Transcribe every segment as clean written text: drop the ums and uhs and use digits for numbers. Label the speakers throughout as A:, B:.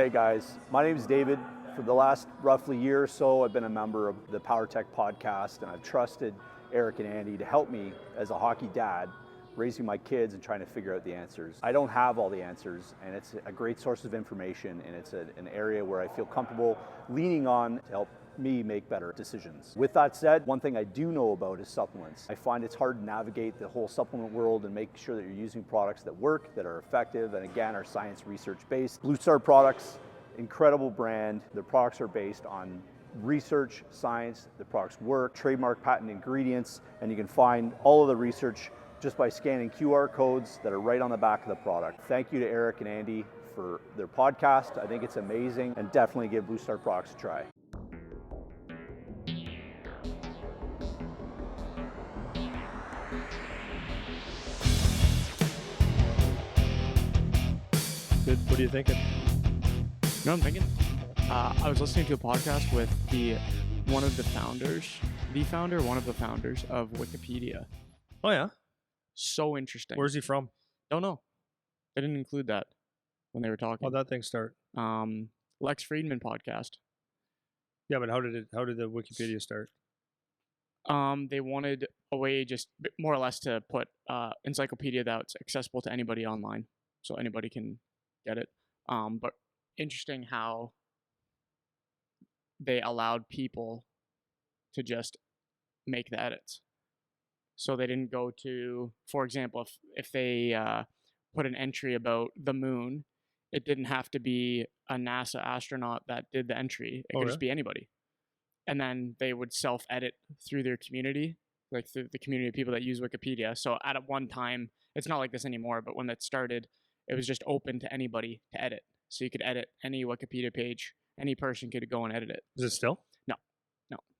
A: Hey guys, my name is David. For the last roughly year or so, I've been a member of the PowerTech podcast, and I've trusted Eric and Andy to help me as a hockey dad, raising my kids and trying to figure out the answers. I don't have all the answers, and it's a great source of information, and it's an area where I feel comfortable leaning on to help me make better decisions. With that said, one thing I do know about is supplements. I find it's hard to navigate the whole supplement world and make sure that you're using products that work, that are effective, and again, are science research based. Blue Star products, incredible brand. Their products are based on research, science, the products work, trademark patent ingredients, and you can find all of the research just by scanning QR codes that are right on the back of the product. Thank you to Eric and Andy for their podcast. I think it's amazing, and definitely give Blue Star products a try.
B: Good. What are you thinking?
C: No, I'm thinking. I was listening to a podcast with one of the founders of Wikipedia.
B: Oh yeah.
C: So interesting.
B: Where's he from?
C: Don't know. They didn't include that when they were talking.
B: How'd that thing start?
C: Lex Friedman podcast.
B: Yeah, but how did the Wikipedia start?
C: They wanted a way just more or less to put encyclopedia that's accessible to anybody online, so anybody can get it. But interesting how they allowed people to just make the edits. So they didn't go to, for example, if they put an entry about the moon, it didn't have to be a NASA astronaut that did the entry. It could just be anybody. And then they would self-edit through their community, like through the community of people that use Wikipedia. So at one time, it's not like this anymore, but when that started, it was just open to anybody to edit. So you could edit any Wikipedia page. Any person could go and edit it.
B: Is it still?
C: No.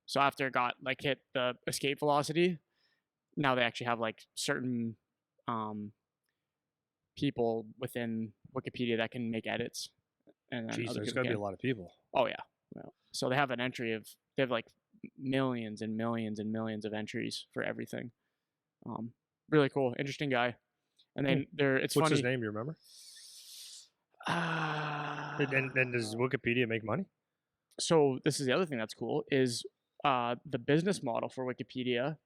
C: So after it got hit the escape velocity, now they actually have certain people within Wikipedia that can make edits. And then
B: Jeez, there's got to be a lot of people.
C: Oh yeah. So they have an entry of, they have millions and millions and millions of entries for everything. Really cool, interesting guy. And then it's
B: What's
C: funny.
B: his name? You remember? And does Wikipedia make money?
C: So this is the other thing that's cool is the business model for Wikipedia.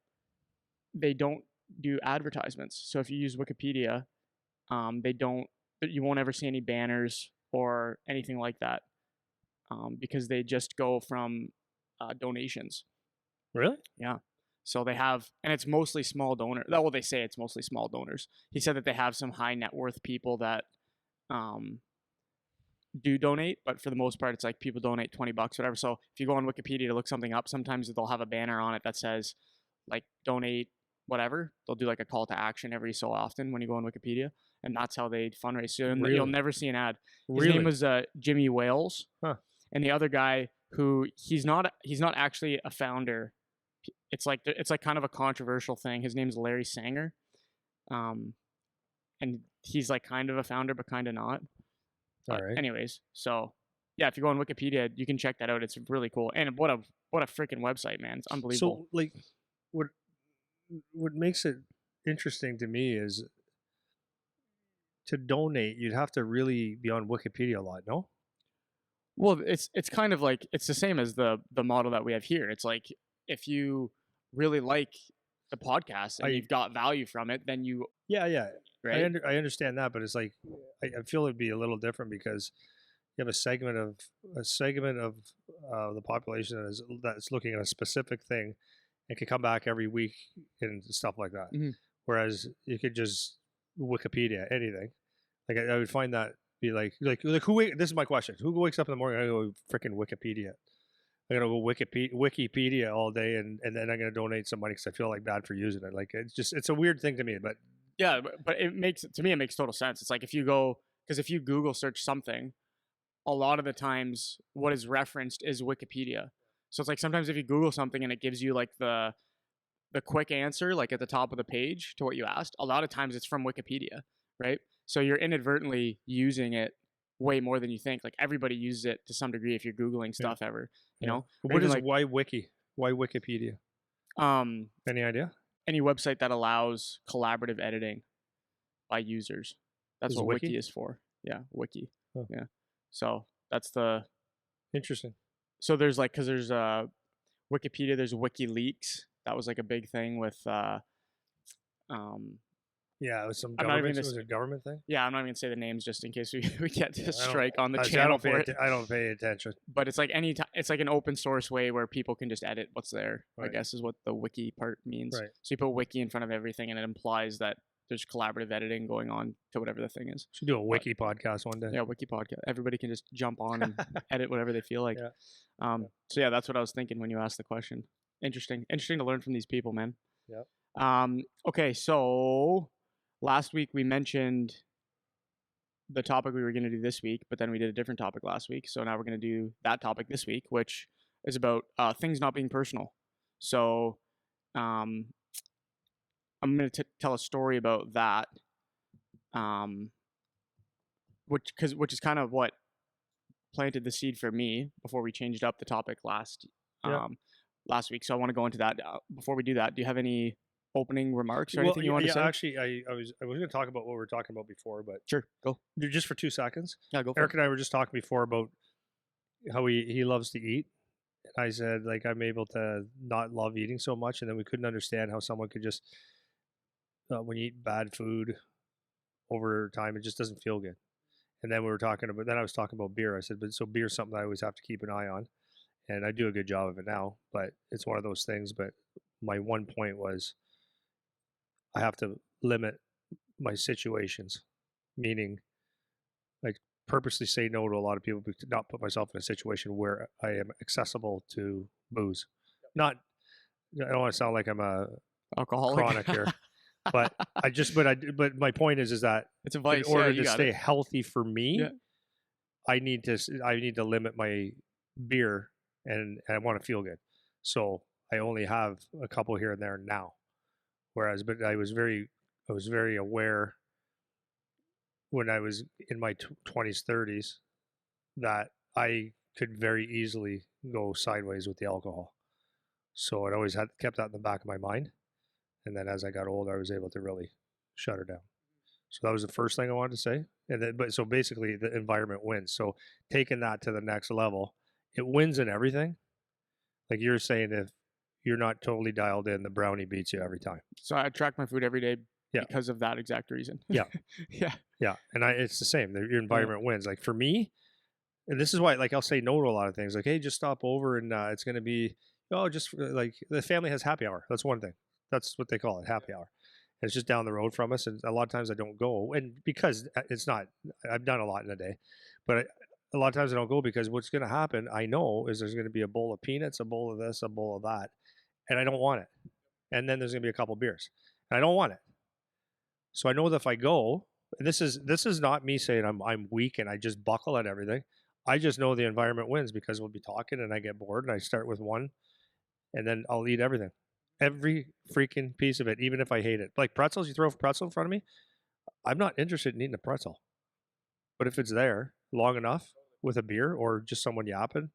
C: They don't do advertisements. So if you use Wikipedia, you won't ever see any banners or anything like that, because they just go from donations. Really? Yeah. So they have, and it's mostly small donors. Well, they say it's mostly small donors. He said that they have some high net worth people that do donate, but for the most part, it's like people donate $20, whatever. So if you go on Wikipedia to look something up, sometimes they'll have a banner on it that says donate whatever. They'll do a call to action every so often when you go on Wikipedia, and that's how they fundraise. So you'll never see an ad. His name was Jimmy Wales, and the other guy who he's not actually a founder. It's kind of a controversial thing. His name's Larry Sanger, and he's kind of a founder but kind of not. But all right. Anyways, so yeah, if you go on Wikipedia, you can check that out. It's really cool, and what a freaking website, man! It's unbelievable.
B: So what makes it interesting to me is to donate, you'd have to really be on Wikipedia a lot, no?
C: Well, it's kind of it's the same as the model that we have here. It's if you really like the podcast and you've got value from it, then you right?
B: I understand that, but it's I feel it'd be a little different because you have a segment of the population that's looking at a specific thing and can come back every week and stuff like that. Mm-hmm. Whereas you could just Wikipedia anything. I would find that be who? This is my question: who wakes up in the morning? I go freaking Wikipedia. I'm gonna go Wikipedia all day, and then I'm gonna donate some money because I feel bad for using it. It's a weird thing to me, but
C: yeah, but it makes total sense. It's if you Google search something, a lot of the times what is referenced is Wikipedia. So it's sometimes if you Google something and it gives you the quick answer at the top of the page to what you asked, a lot of times it's from Wikipedia, right? So you're inadvertently using it way more than you think. Everybody uses it to some degree if you're Googling stuff ever, you know?
B: What is why Wiki? Why Wikipedia? Any idea?
C: Any website that allows collaborative editing by users. That's what Wiki is for. Yeah, Wiki. Huh. Yeah. So That's the
B: Interesting.
C: so there's like because there's Wikipedia, there's WikiLeaks. That was like a big thing with um
B: Yeah, it was some
C: I'm not even
B: government.
C: gonna
B: Was it a government thing?
C: yeah, I'm not even gonna say the names just in case we get
B: Yeah,
C: to strike on the
B: I
C: channel for it.
B: I don't pay attention.
C: But it's like it's like an open source way where people can just edit what's there. I
B: Right.
C: guess is what the wiki part means.
B: Right.
C: So you put wiki in front of everything, and it implies that there's collaborative editing going on to whatever the thing is.
B: Should do a wiki podcast one day.
C: Yeah, wiki podcast. Everybody can just jump on and edit whatever they feel like.
B: Yeah.
C: So yeah, that's what I was thinking when you asked the question. Interesting to learn from these people, man.
B: Yeah.
C: Okay, so last week we mentioned the topic we were going to do this week, but then we did a different topic last week. So now we're going to do that topic this week, which is about things not being personal. So I'm going to tell a story about that, which is kind of what planted the seed for me before we changed up the topic last week. So I want to go into that. Before we do that, do you have any opening remarks or anything you want to say?
B: Actually, I was going to talk about what we were talking about before, but
C: Sure, go.
B: Just for 2 seconds.
C: Yeah, go for
B: Eric
C: it.
B: and I were just talking before about how he loves to eat. And I said, like, I'm able to not love eating so much, and then we couldn't understand how someone could just when you eat bad food over time, it just doesn't feel good. And then I was talking about beer. I said, but so beer's something I always have to keep an eye on, and I do a good job of it now. But it's one of those things. But my one point was, I have to limit my situations, meaning like purposely say no to a lot of people, to not put myself in a situation where I am accessible to booze. I don't want to sound like I'm a
C: Alcoholic.
B: chronic here, but but my point is that
C: it's a vice.
B: in order
C: to
B: stay healthy for me, I need to limit my beer, and I want to feel good. So I only have a couple here and there now. Whereas, but I was very aware when I was in my 20s, 30s, that I could very easily go sideways with the alcohol. So it always kept that in the back of my mind. And then as I got older, I was able to really shut her down. So that was the first thing I wanted to say. And then, but so basically the environment wins. So taking that to the next level, it wins in everything. Like you're saying, if you're not totally dialed in, the brownie beats you every time.
C: So I track my food every day because of that exact reason.
B: Yeah.
C: Yeah.
B: And it's the same. Your environment wins. Like for me, and this is why, like, I'll say no to a lot of things. Like, hey, just stop over, and it's going to be, just like the family has happy hour. That's one thing. That's what they call it, happy hour. And it's just down the road from us, and a lot of times I don't go, and because it's not, I've done a lot in a day, but a lot of times I don't go because what's going to happen, I know, is there's going to be a bowl of peanuts, a bowl of this, a bowl of that, and I don't want it. And then there's going to be a couple beers, and I don't want it. So I know that if I go, and this is not me saying I'm weak and I just buckle at everything. I just know the environment wins because we'll be talking and I get bored and I start with one, and then I'll eat everything. Every freaking piece of it, even if I hate it. Like pretzels, you throw a pretzel in front of me, I'm not interested in eating a pretzel. But if it's there long enough with a beer or just someone yapping,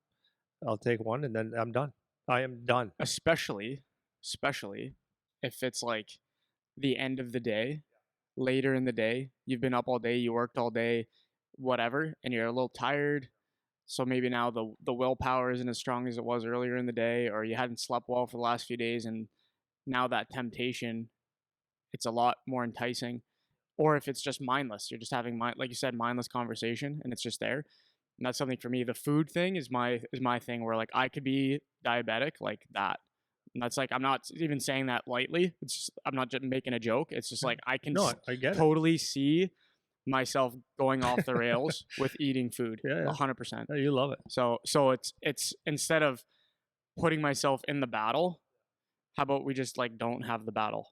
B: I'll take one and then I'm done. I am done.
C: Especially if it's like the end of the day, later in the day, you've been up all day, you worked all day, whatever, and you're a little tired. So maybe now the willpower isn't as strong as it was earlier in the day, or you hadn't slept well for the last few days, and now that temptation, it's a lot more enticing. Or if it's just mindless, you're just having like you said, mindless conversation, and it's just there. And that's something for me. The food thing is my thing where like I could be diabetic like that. And that's like, I'm not even saying that lightly. It's just, I'm not just making a joke. It's just like I can
B: I get
C: totally see myself going off the rails with eating food. 100%.
B: Yeah, you love it.
C: So it's instead of putting myself in the battle, how about we just like don't have the battle?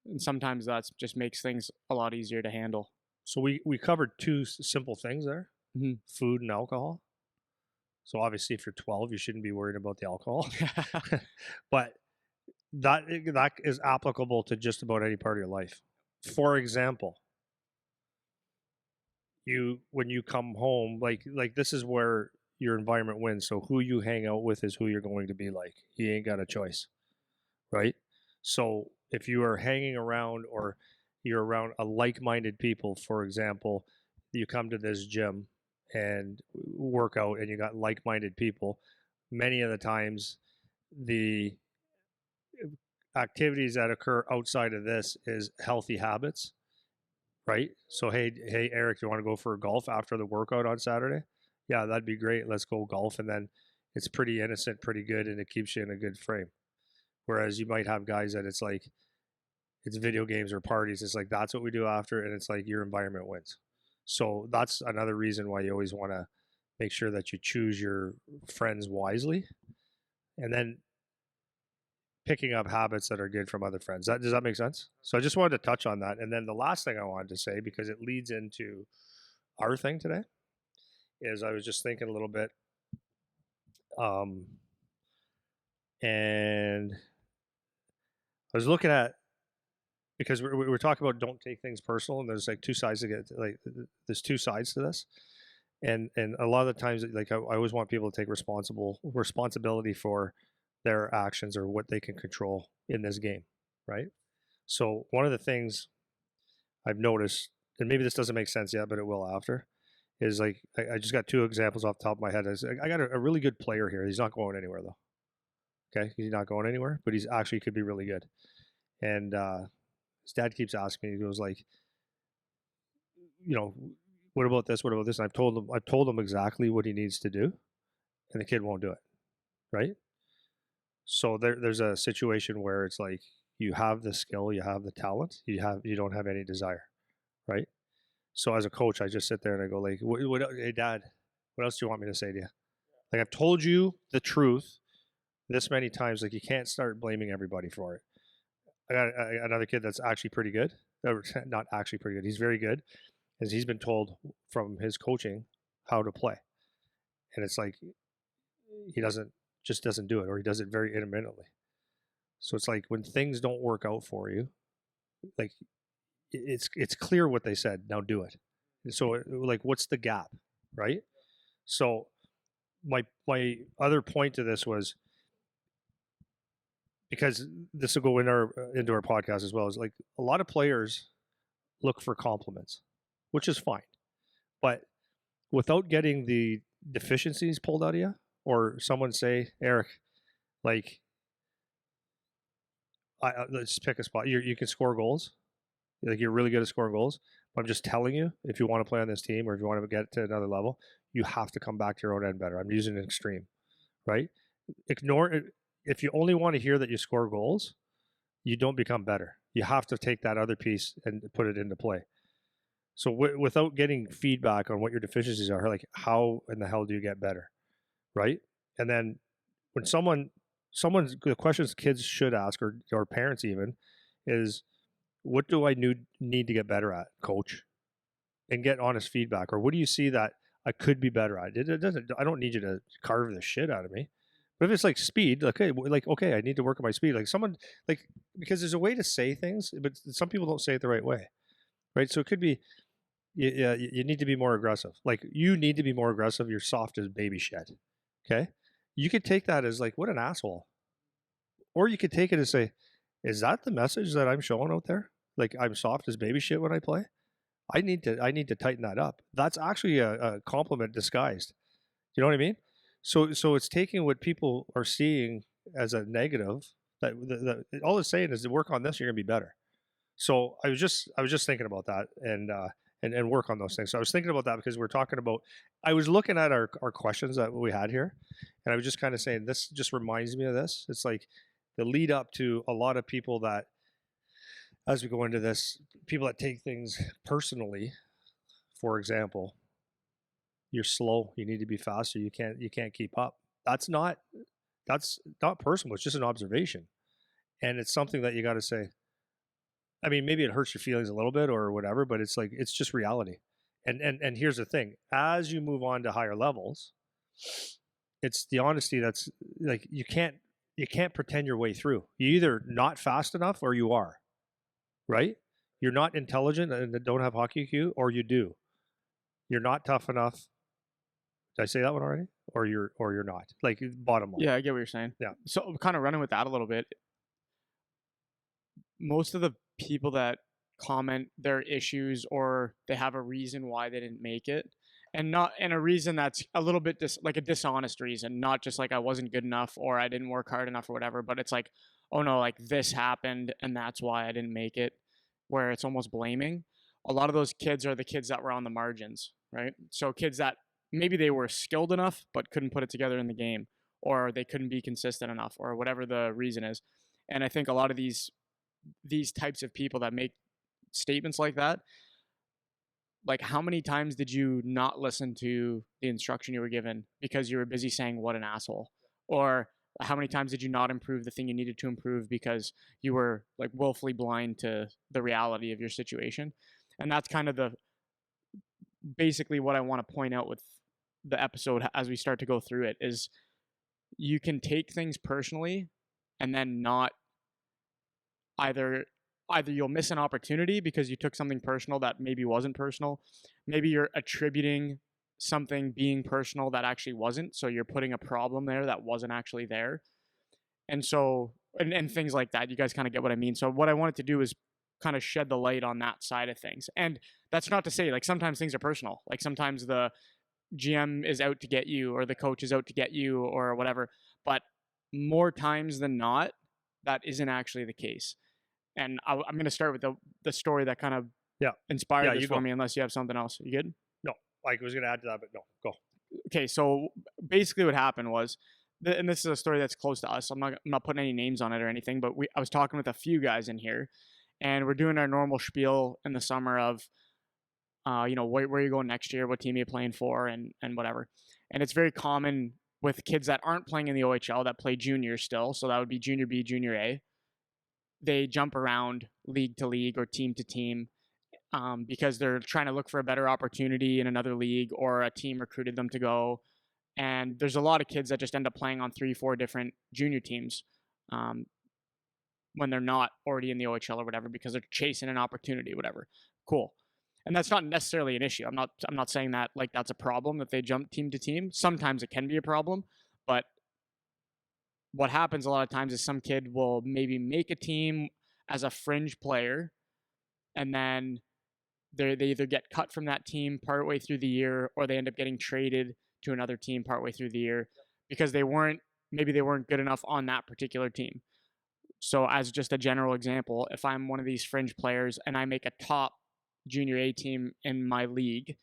C: And sometimes that's just makes things a lot easier to handle.
B: So we covered two simple things there, food and alcohol. So obviously if you're 12, you shouldn't be worried about the alcohol, but that is applicable to just about any part of your life. For example, when you come home, like this is where your environment wins. So who you hang out with is who you're going to be like. You ain't got a choice, right? So if you are hanging around or you're around a like-minded people, for example, you come to this gym and work out and you got like-minded people, many of the times the activities that occur outside of this is healthy habits, right? So hey Eric, you want to go for a golf after the workout on Saturday? Yeah, that'd be great. Let's go golf. And then it's pretty innocent, pretty good, and it keeps you in a good frame. Whereas you might have guys that it's like it's video games or parties. It's like that's what we do after, and it's like your environment wins. So that's another reason why you always want to make sure that you choose your friends wisely, and then picking up habits that are good from other friends. Does that make sense? So I just wanted to touch on that. And then the last thing I wanted to say, because it leads into our thing today, is I was just thinking a little bit, and I was looking at, because we're talking about don't take things personal, and there's like two sides to get, like there's two sides to this, and a lot of the times, like I always want people to take responsibility for their actions or what they can control in this game, right? So one of the things I've noticed, and maybe this doesn't make sense yet, but it will after, is like I just got two examples off the top of my head. I got a really good player here. He's not going anywhere though. Okay, he's not going anywhere, but he's actually could be really good. And his dad keeps asking me. He goes like, what about this? What about this? And I've told him exactly what he needs to do, and the kid won't do it, right? So there's a situation where it's like you have the skill, you have the talent, you don't have any desire, right? So as a coach, I just sit there and I go like, hey dad, what else do you want me to say to you? Like I've told you the truth this many times. Like you can't start blaming everybody for it. I got another kid that's actually pretty good. Not actually pretty good. He's very good, as he's been told from his coaching how to play, and it's like he doesn't do it, or he does it very intermittently. So it's like when things don't work out for you, like it's clear what they said. Now do it. So like, what's the gap, right? So my other point to this was, because this will go into our podcast as well, is like a lot of players look for compliments, which is fine, but without getting the deficiencies pulled out of you, or someone say, Eric, like let's pick a spot. You can score goals. Like you're really good at scoring goals. But I'm just telling you, if you want to play on this team or if you want to get to another level, you have to come back to your own end better. I'm using an extreme, right? Ignore it. If you only want to hear that you score goals, you don't become better. You have to take that other piece and put it into play. So without getting feedback on what your deficiencies are, like how in the hell do you get better, right? And then when the questions kids should ask, or parents even, is what do I need to get better at, coach? And get honest feedback. Or what do you see that I could be better at? It doesn't. I don't need you to carve the shit out of me. But if it's like speed, okay, I need to work on my speed. Like someone, like, because there's a way to say things, but some people don't say it the right way, right? So it could be, you need to be more aggressive. Like you need to be more aggressive. You're soft as baby shit. Okay, you could take that as like, what an asshole, or you could take it and say, is that the message that I'm showing out there? Like I'm soft as baby shit when I play. I need to tighten that up. That's actually a compliment disguised. You know what I mean? So it's taking what people are seeing as a negative. That all it's saying is to work on this, you're gonna be better. So I was just thinking about that and work on those things. So I was thinking about that because we're talking about. I was looking at our questions that we had here, and I was just kind of saying this just reminds me of this. It's like the lead up to a lot of people that, as we go into this, people that take things personally. For example, you're slow. You need to be faster. You can't keep up. That's not personal. It's just an observation, and it's something that you got to say. I mean, maybe it hurts your feelings a little bit or whatever, but it's like it's just reality. And here's the thing: as you move on to higher levels, it's the honesty that's like you can't pretend your way through. You're either not fast enough or you are, right? You're not intelligent and don't have hockey IQ, or you do. You're not tough enough. Did I say that one already? Or you're not. Like bottom line.
C: Yeah, I get what you're saying.
B: Yeah.
C: So kind of running with that a little bit. Most of the people that comment their issues or they have a reason why they didn't make it, and not and a reason that's a little bit like a dishonest reason, not just like I wasn't good enough or I didn't work hard enough or whatever, but it's like, oh no, like this happened and that's why I didn't make it, where it's almost blaming. A lot of those kids are the kids that were on the margins, right? So kids that maybe they were skilled enough but couldn't put it together in the game, or they couldn't be consistent enough, or whatever the reason is. And I think a lot of these types of people that make statements like that, like how many times did you not listen to the instruction you were given because you were busy saying what an asshole? Or how many times did you not improve the thing you needed to improve because you were like willfully blind to the reality of your situation? And that's kind of the basically what I want to point out with the episode as we start to go through it is you can take things personally and then not either you'll miss an opportunity because you took something personal that maybe wasn't personal. Maybe you're attributing something being personal that actually wasn't. So you're putting a problem there that wasn't actually there. And so, and things like that. You guys kind of get what I mean. So what I wanted to do is kind of shed the light on that side of things. And that's not to say like sometimes things are personal. Like sometimes the GM is out to get you or the coach is out to get you or whatever. But more times than not, that isn't actually the case. And I'm going to start with the story that kind of inspired this for me, unless you have something else. You good?
B: No, like I was going to add to that, but no, go.
C: Okay, so basically what happened was, and this is a story that's close to us. I'm not putting any names on it or anything, but I was talking with a few guys in here, and we're doing our normal spiel in the summer of, where are you going next year, what team are you playing for, and whatever. And it's very common with kids that aren't playing in the OHL that play junior still, so that would be junior B, junior A. They jump around league to league or team to team because they're trying to look for a better opportunity in another league or a team recruited them to go. And there's a lot of kids that just end up playing on 3-4 different junior teams when they're not already in the OHL or whatever because they're chasing an opportunity, whatever. Cool. And that's not necessarily an issue. I'm not saying that like that's a problem that they jump team to team. Sometimes it can be a problem, but what happens a lot of times is some kid will maybe make a team as a fringe player, and then they either get cut from that team partway through the year, or they end up getting traded to another team partway through the year because they weren't good enough on that particular team. So as just a general example, if I'm one of these fringe players and I make a top junior A team in my league,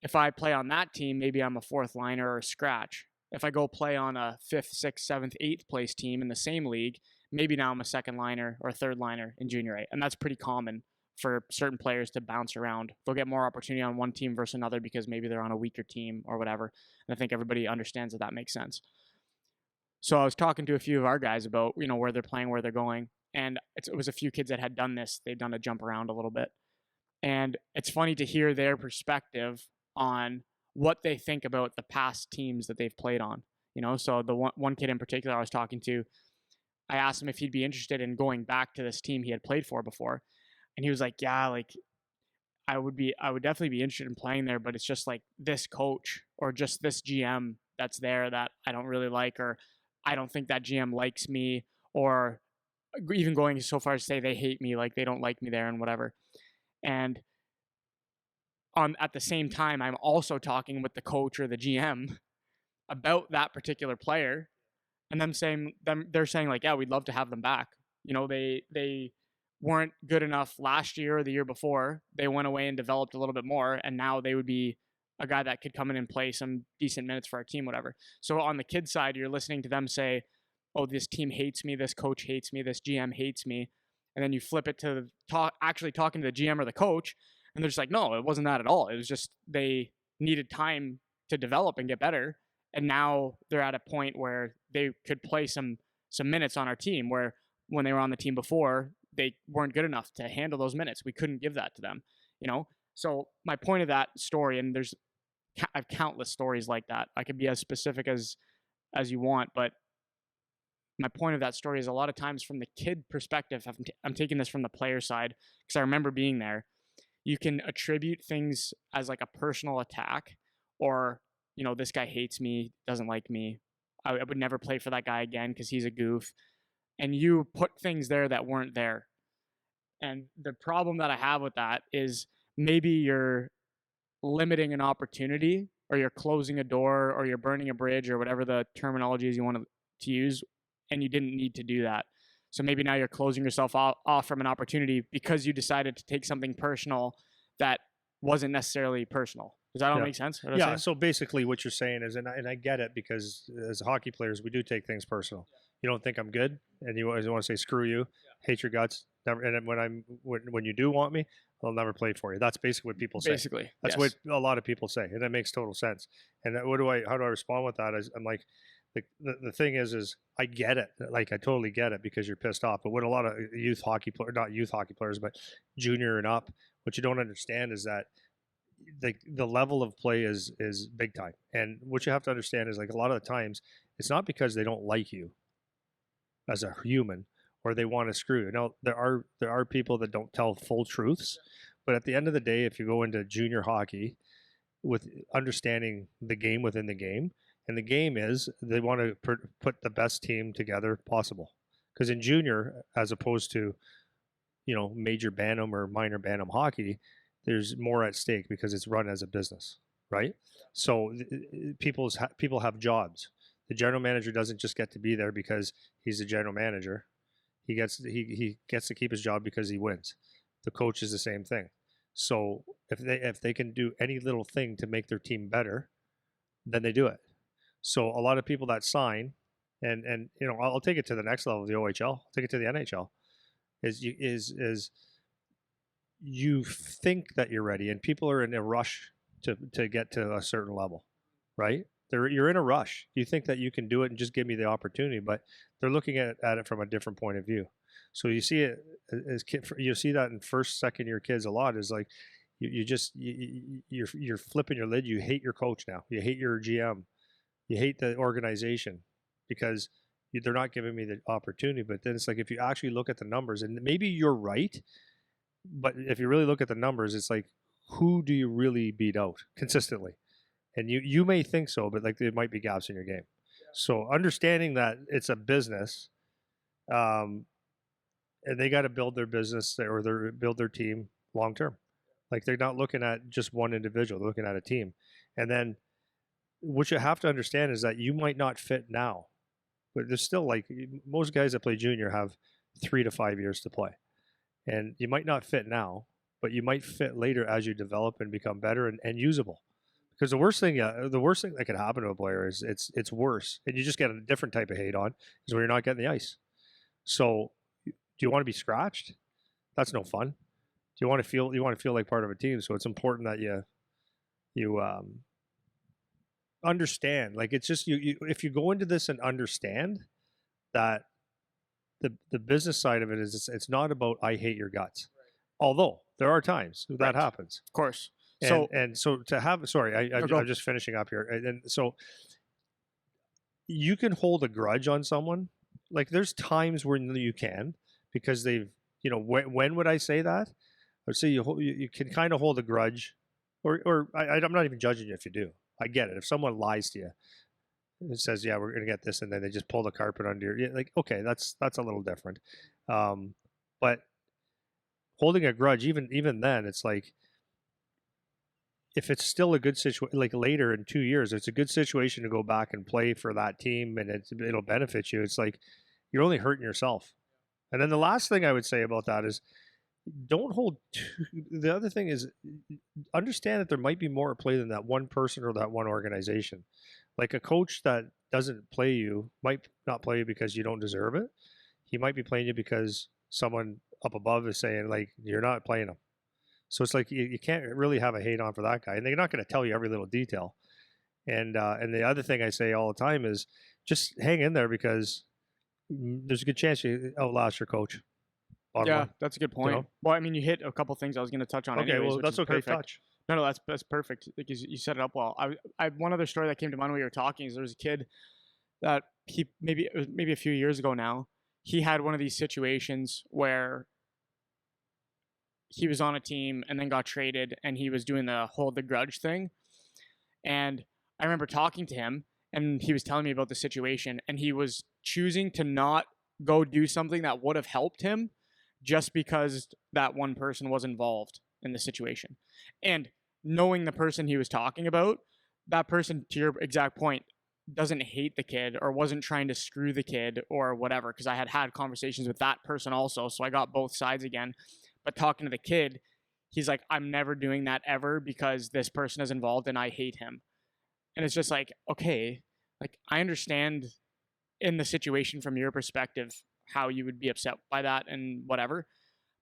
C: if I play on that team, maybe I'm a fourth liner or a scratch. If I go play on a 5th, 6th, 7th, 8th place team in the same league, maybe now I'm a second liner or a third liner in junior A. And that's pretty common for certain players to bounce around. They'll get more opportunity on one team versus another because maybe they're on a weaker team or whatever. And I think everybody understands that makes sense. So I was talking to a few of our guys about, where they're playing, where they're going. And it was a few kids that had done this. They'd done a jump around a little bit. And it's funny to hear their perspective on what they think about the past teams that they've played on. So the one kid in particular I was talking to, I asked him if he'd be interested in going back to this team he had played for before. And he was like, yeah, like I would definitely be interested in playing there, but it's just like this coach or just this GM that's there that I don't really like, or I don't think that GM likes me, or even going so far as to say they hate me, like they don't like me there and whatever. And at the same time, I'm also talking with the coach or the GM about that particular player, and they're saying like, yeah, we'd love to have them back. They weren't good enough last year or the year before. They went away and developed a little bit more, and now they would be a guy that could come in and play some decent minutes for our team, whatever. So on the kid side, you're listening to them say, oh, this team hates me, this coach hates me, this GM hates me. And then you flip it to actually talking to the GM or the coach, and they're just like, no, it wasn't that at all. It was just they needed time to develop and get better. And now they're at a point where they could play some minutes on our team, where when they were on the team before, they weren't good enough to handle those minutes. We couldn't give that to them, So my point of that story, and I have countless stories like that. I could be as specific as you want, but my point of that story is a lot of times from the kid perspective, I'm taking this from the player side because I remember being there. You can attribute things as like a personal attack, or, this guy hates me, doesn't like me. I would never play for that guy again because he's a goof. And you put things there that weren't there. And the problem that I have with that is maybe you're limiting an opportunity, or you're closing a door, or you're burning a bridge, or whatever the terminology is you want to use, and you didn't need to do that. So maybe now you're closing yourself off from an opportunity because you decided to take something personal that wasn't necessarily personal. Does that all make sense?
B: Yeah. So basically, what you're saying is, and I get it, because as hockey players, we do take things personal. You don't think I'm good, and you always want to say screw you, hate your guts. Never, and when you do want me, I'll never play for you. That's basically what people say.
C: Basically,
B: That's
C: yes.
B: what a lot of people say, and that makes total sense. And how do I respond with that? I'm like, the thing is I get it. Like, I totally get it, because you're pissed off. But what a lot of youth hockey players, not youth hockey players, but junior and up, what you don't understand is that the level of play is big time. And what you have to understand is, like, a lot of the times it's not because they don't like you as a human or they want to screw you. Now, there are people that don't tell full truths, but at the end of the day, if you go into junior hockey with understanding the game within the game, and the game is they want to put the best team together possible. Because in junior, as opposed to, major Bantam or minor Bantam hockey, there's more at stake because it's run as a business, right? So people have jobs. The general manager doesn't just get to be there because he's the general manager. He gets to keep his job because he wins. The coach is the same thing. So if they can do any little thing to make their team better, then they do it. So a lot of people that sign, and I'll take it to the next level, the OHL, I'll take it to the NHL, is you think that you're ready, and people are in a rush to get to a certain level, right? You're in a rush. You think that you can do it and just give me the opportunity, but they're looking at it from a different point of view. So you see it you see that in first, second year kids a lot, is like you're flipping your lid. You hate your coach now. You hate your GM. You hate the organization because they're not giving me the opportunity. But then it's like, if you actually look at the numbers, and maybe you're right, but if you really look at the numbers, it's like, who do you really beat out consistently? And you may think so, but like, there might be gaps in your game. So understanding that it's a business, and they got to build their business or build their team long term. Like, they're not looking at just one individual; they're looking at a team. And then what you have to understand is that you might not fit now, but there's still, like, most guys that play junior have 3 to 5 years to play, and you might not fit now, but you might fit later as you develop and become better and usable. Because the worst thing that could happen to a player is it's worse, and you just get a different type of hate on, is when you're not getting the ice. So, do you want to be scratched? That's no fun. Do you want to feel like part of a team? So it's important that you understand. Like, it's just you if you go into this and understand that the business side of it is, it's not about I hate your guts. Right. Although there are times that happens.
C: Of course.
B: So to have, sorry, I'm just finishing up here. And so you can hold a grudge on someone. Like, there's times when you can, because they've, when would I say that? I'd say you can kind of hold a grudge, or I'm not even judging you if you do. I get it. If someone lies to you and says, yeah, we're going to get this, and then they just pull the carpet under your, like, okay, that's a little different. But holding a grudge, even then, it's like, if it's still a good situation, like later in 2 years, it's a good situation to go back and play for that team, and it'll benefit you. It's like, you're only hurting yourself. And then the last thing I would say about that is, don't hold the other thing is, understand that there might be more at play than that one person or that one organization. Like, a coach that doesn't play you might not play you because you don't deserve it. He might be playing you because someone up above is saying, like, you're not playing him. So it's like, you can't really have a hate on for that guy, and they're not going to tell you every little detail. And the other thing I say all the time is, just hang in there, because there's a good chance you outlast your coach.
C: Yeah, that's a good point. Well, I mean, you hit a couple things I was going to touch on.
B: Okay,
C: anyways,
B: well, that's okay.
C: Perfect.
B: Touch.
C: No, that's perfect. Like, you set it up well. I one other story that came to mind when we were talking is, there was a kid that he maybe a few years ago now. He had one of these situations where he was on a team and then got traded, and he was doing the hold the grudge thing. And I remember talking to him, and he was telling me about the situation, and he was choosing to not go do something that would have helped him, just because that one person was involved in the situation. And knowing the person he was talking about, that person, to your exact point, doesn't hate the kid or wasn't trying to screw the kid or whatever, because I had conversations with that person also, so I got both sides again. But talking to the kid, he's like, I'm never doing that ever because this person is involved and I hate him. And it's just like, okay, like I understand in the situation from your perspective how you would be upset by that and whatever,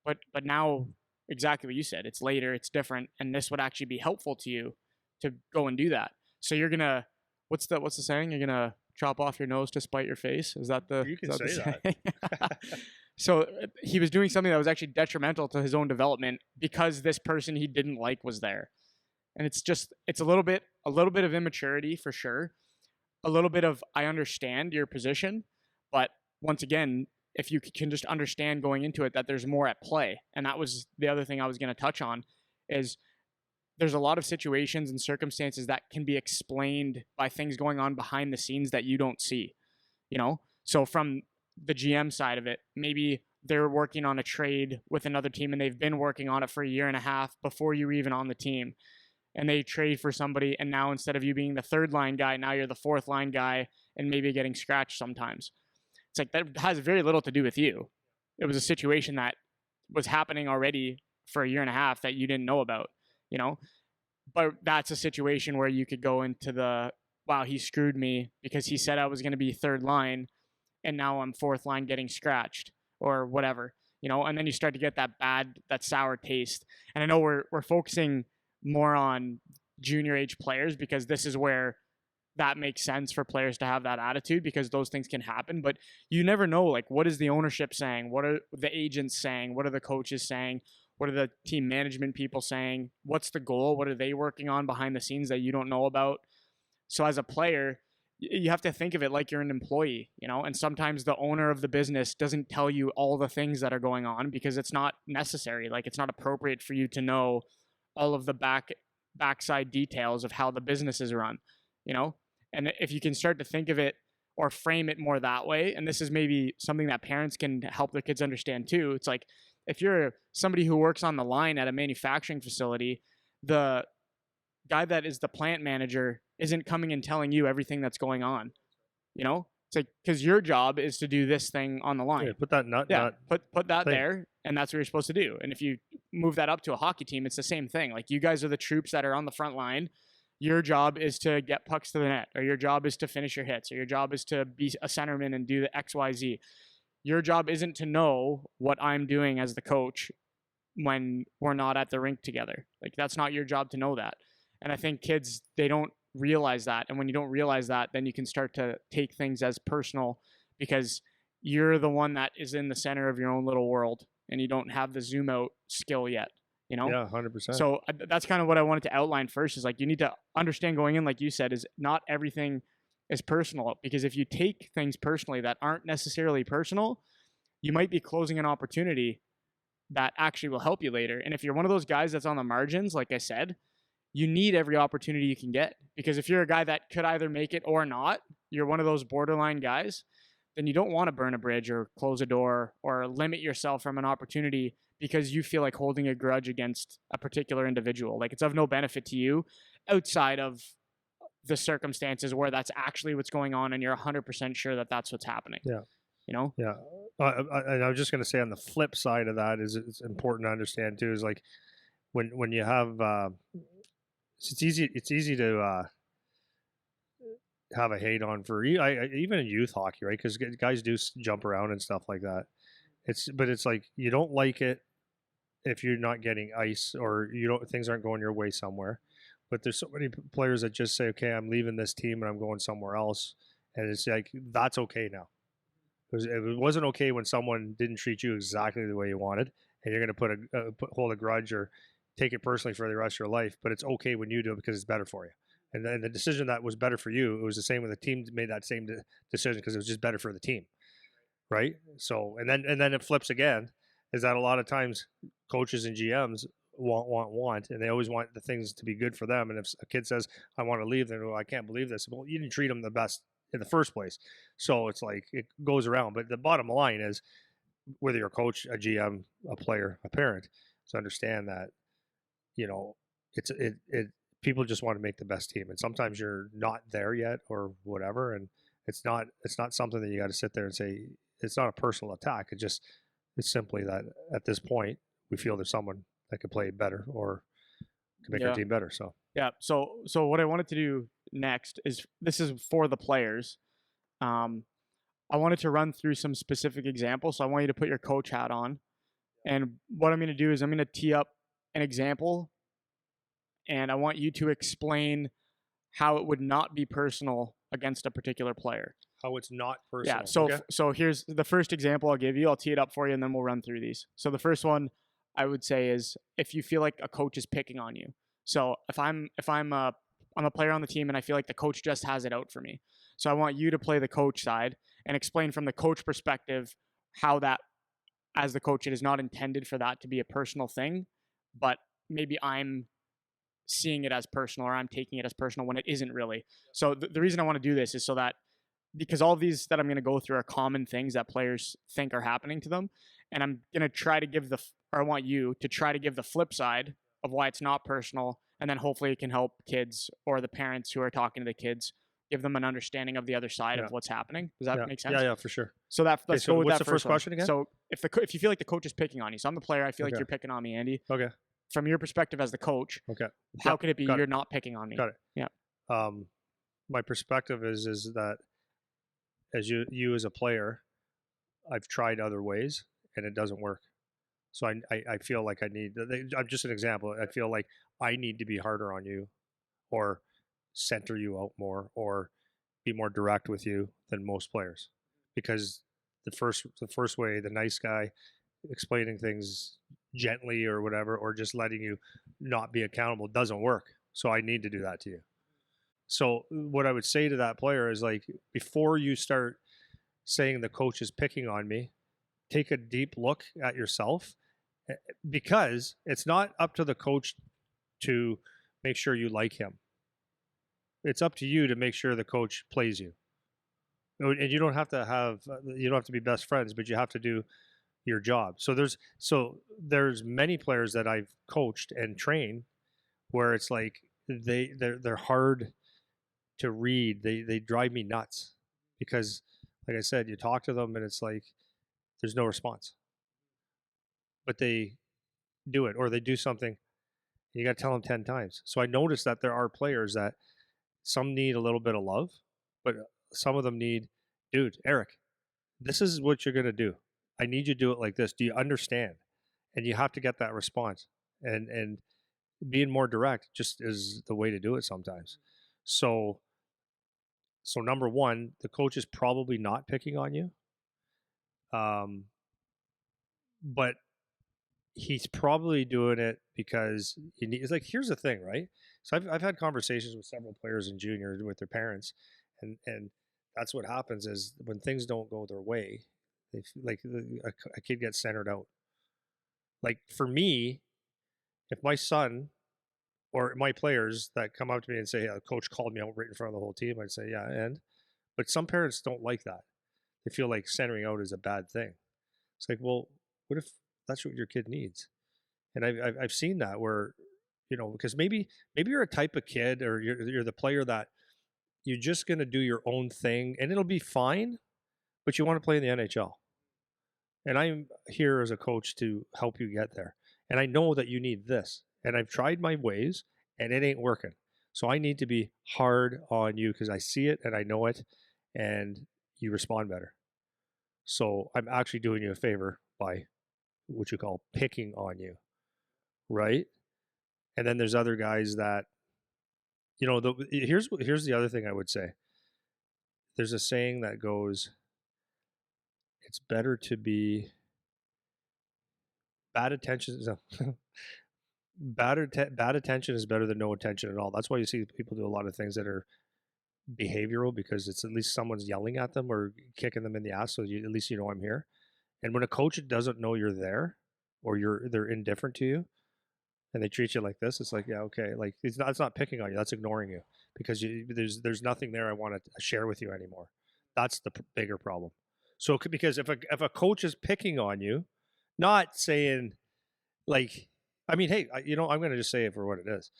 C: but now exactly what you said, it's later, it's different, and this would actually be helpful to you to go and do that. So you're gonna, what's the saying, you're gonna chop off your nose to spite your face? Is that the,
B: You can
C: is that
B: say
C: the saying? So he was doing something that was actually detrimental to his own development because this person he didn't like was there. And it's just, it's a little bit of immaturity for sure, a little bit of, I understand your position, but once again, if you can just understand going into it that there's more at play. And that was the other thing I was going to touch on, is there's a lot of situations and circumstances that can be explained by things going on behind the scenes that you don't see, you know? So from the GM side of it, maybe they're working on a trade with another team and they've been working on it for a year and a half before you were even on the team. And they trade for somebody, and now instead of you being the third line guy, now you're the fourth line guy and maybe getting scratched sometimes. It's like that has very little to do with you. It was a situation that was happening already for a year and a half that you didn't know about, you know? But that's a situation where you could go into the, wow, he screwed me because he said I was going to be third line and now I'm fourth line getting scratched or whatever, you know? And then you start to get that sour taste. And I know we're focusing more on junior age players because this is where that makes sense for players to have that attitude, because those things can happen. But you never know, like, what is the ownership saying? What are the agents saying? What are the coaches saying? What are the team management people saying? What's the goal? What are they working on behind the scenes that you don't know about? So as a player, you have to think of it like you're an employee, you know, and sometimes the owner of the business doesn't tell you all the things that are going on because it's not necessary. Like, it's not appropriate for you to know all of the backside details of how the business is run, you know? And if you can start to think of it or frame it more that way, and this is maybe something that parents can help their kids understand too. It's like, if you're somebody who works on the line at a manufacturing facility, the guy that is the plant manager isn't coming and telling you everything that's going on, you know? It's like, because your job is to do this thing on the line.
B: Yeah, put that nut.
C: Put that
B: thing
C: there, and that's what you're supposed to do. And if you move that up to a hockey team, it's the same thing. Like, you guys are the troops that are on the front line. Your job is to get pucks to the net, or your job is to finish your hits, or your job is to be a centerman and do the XYZ. Your job isn't to know what I'm doing as the coach when we're not at the rink together. Like, that's not your job to know that. And I think kids, they don't realize that. And when you don't realize that, then you can start to take things as personal because you're the one that is in the center of your own little world and you don't have the zoom out skill yet, you know?
B: Yeah, 100%.
C: So that's kind of what I wanted to outline first, is like, you need to understand going in, like you said, is not everything is personal, because if you take things personally that aren't necessarily personal, you might be closing an opportunity that actually will help you later. And if you're one of those guys that's on the margins, like I said, you need every opportunity you can get, because if you're a guy that could either make it or not, you're one of those borderline guys, then you don't want to burn a bridge or close a door or limit yourself from an opportunity because you feel like holding a grudge against a particular individual. Like, it's of no benefit to you outside of the circumstances where that's actually what's going on and you're 100% sure that that's what's happening.
B: Yeah.
C: You know?
B: Yeah. And I was just going to say, on the flip side of that, is it's important to understand too, is like when you have it's easy to have a hate on for even in youth hockey, right? Because guys do jump around and stuff like that. But it's like, you don't like it if you're not getting ice, or things aren't going your way somewhere. But there's so many players that just say, okay, I'm leaving this team and I'm going somewhere else, and it's like, that's okay now. It wasn't okay when someone didn't treat you exactly the way you wanted, and you're going to hold a grudge or take it personally for the rest of your life. But it's okay when you do it because it's better for you. And then the decision that was better for you, it was the same when the team made that same decision because it was just better for the team, right? So and then it flips again, is that a lot of times coaches and GMs want, and they always want the things to be good for them. And if a kid says, I want to leave, then, I can't believe this. Well, you didn't treat them the best in the first place. So it's like, it goes around. But the bottom line is, whether you're a coach, a GM, a player, a parent, to understand that, people just want to make the best team, and sometimes you're not there yet or whatever, and it's not something that you got to sit there and say. It's not a personal attack. It's simply that at this point we feel there's someone that could play better or can make our team better. So
C: yeah. So what I wanted to do next is, this is for the players. I wanted to run through some specific examples. So I want you to put your coach hat on. And what I'm going to do is I'm going to tee up an example, and I want you to explain how it would not be personal against a particular player.
B: How it's not personal.
C: Yeah. So
B: okay.
C: So here's the first example I'll give you. I'll tee it up for you, and then we'll run through these. So the first one I would say is if you feel like a coach is picking on you. So if I'm a player on the team and I feel like the coach just has it out for me. So I want you to play the coach side and explain from the coach perspective how that, as the coach, it is not intended for that to be a personal thing, but maybe I'm seeing it as personal, or I'm taking it as personal when it isn't really. So the reason I want to do this is so that, because all of these that I'm going to go through are common things that players think are happening to them. And I'm going to try to give I want you to try to give the flip side of why it's not personal. And then hopefully it can help kids or the parents who are talking to the kids, give them an understanding of the other side of what's happening. Does that make sense?
B: Yeah, for sure.
C: So let's go with
B: what's
C: that
B: the first question again?
C: So if you feel like the coach is picking on you, so I'm the player, I feel like you're picking on me, Andy.
B: Okay.
C: From your perspective as the coach, how could it be you're not picking on me?
B: Got it.
C: Yeah.
B: My perspective is that as you as a player, I've tried other ways and it doesn't work. So I feel like I'm just an example. I feel like I need to be harder on you, or center you out more, or be more direct with you than most players, because the first way, the nice guy explaining things gently or whatever, or just letting you not be accountable, doesn't work. So I need to do that to you. So what I would say to that player is, like, before you start saying the coach is picking on me, take a deep look at yourself, because it's not up to the coach to make sure you like him. It's up to you to make sure the coach plays you. And you don't have to be best friends, but you have to do your job. So there's many players that I've coached and trained where it's like they're hard to read. They drive me nuts, because, like I said, you talk to them and it's like there's no response. But they do it, or they do something, you got to tell them 10 times. So I noticed that there are players that some need a little bit of love, but some of them need, dude, Eric, this is what you're going to do. I need you to do it like this. Do you understand? And you have to get that response. And being more direct just is the way to do it sometimes. So number one, the coach is probably not picking on you. But he's probably doing it because it's like, here's the thing, right? So I've had conversations with several players in junior with their parents, and that's what happens is when things don't go their way, they like a kid gets centered out. Like for me, if my son or my players that come up to me and say, coach called me out right in front of the whole team, I'd say, yeah, but some parents don't like that. They feel like centering out is a bad thing. It's like, well, what if that's what your kid needs? And I've seen that where, because maybe you're a type of kid, or you're the player that you're just going to do your own thing and it'll be fine, but you want to play in the NHL. And I'm here as a coach to help you get there. And I know that you need this. And I've tried my ways and it ain't working. So I need to be hard on you because I see it and I know it, and you respond better. So I'm actually doing you a favor by what you call picking on you, right? And then there's other guys that, here's the other thing I would say. There's a saying that goes, it's better to be bad attention. Bad attention is better than no attention at all. That's why you see people do a lot of things that are behavioral, because it's at least someone's yelling at them or kicking them in the ass, so at least I'm here. And when a coach doesn't know you're there, or they're indifferent to you, and they treat you like this, it's like, yeah, okay, like it's not picking on you, that's ignoring you, because there's nothing there I want to share with you anymore. That's the bigger problem. So because if a coach is picking on you, not saying like I mean, hey, I'm going to just say it for what it is.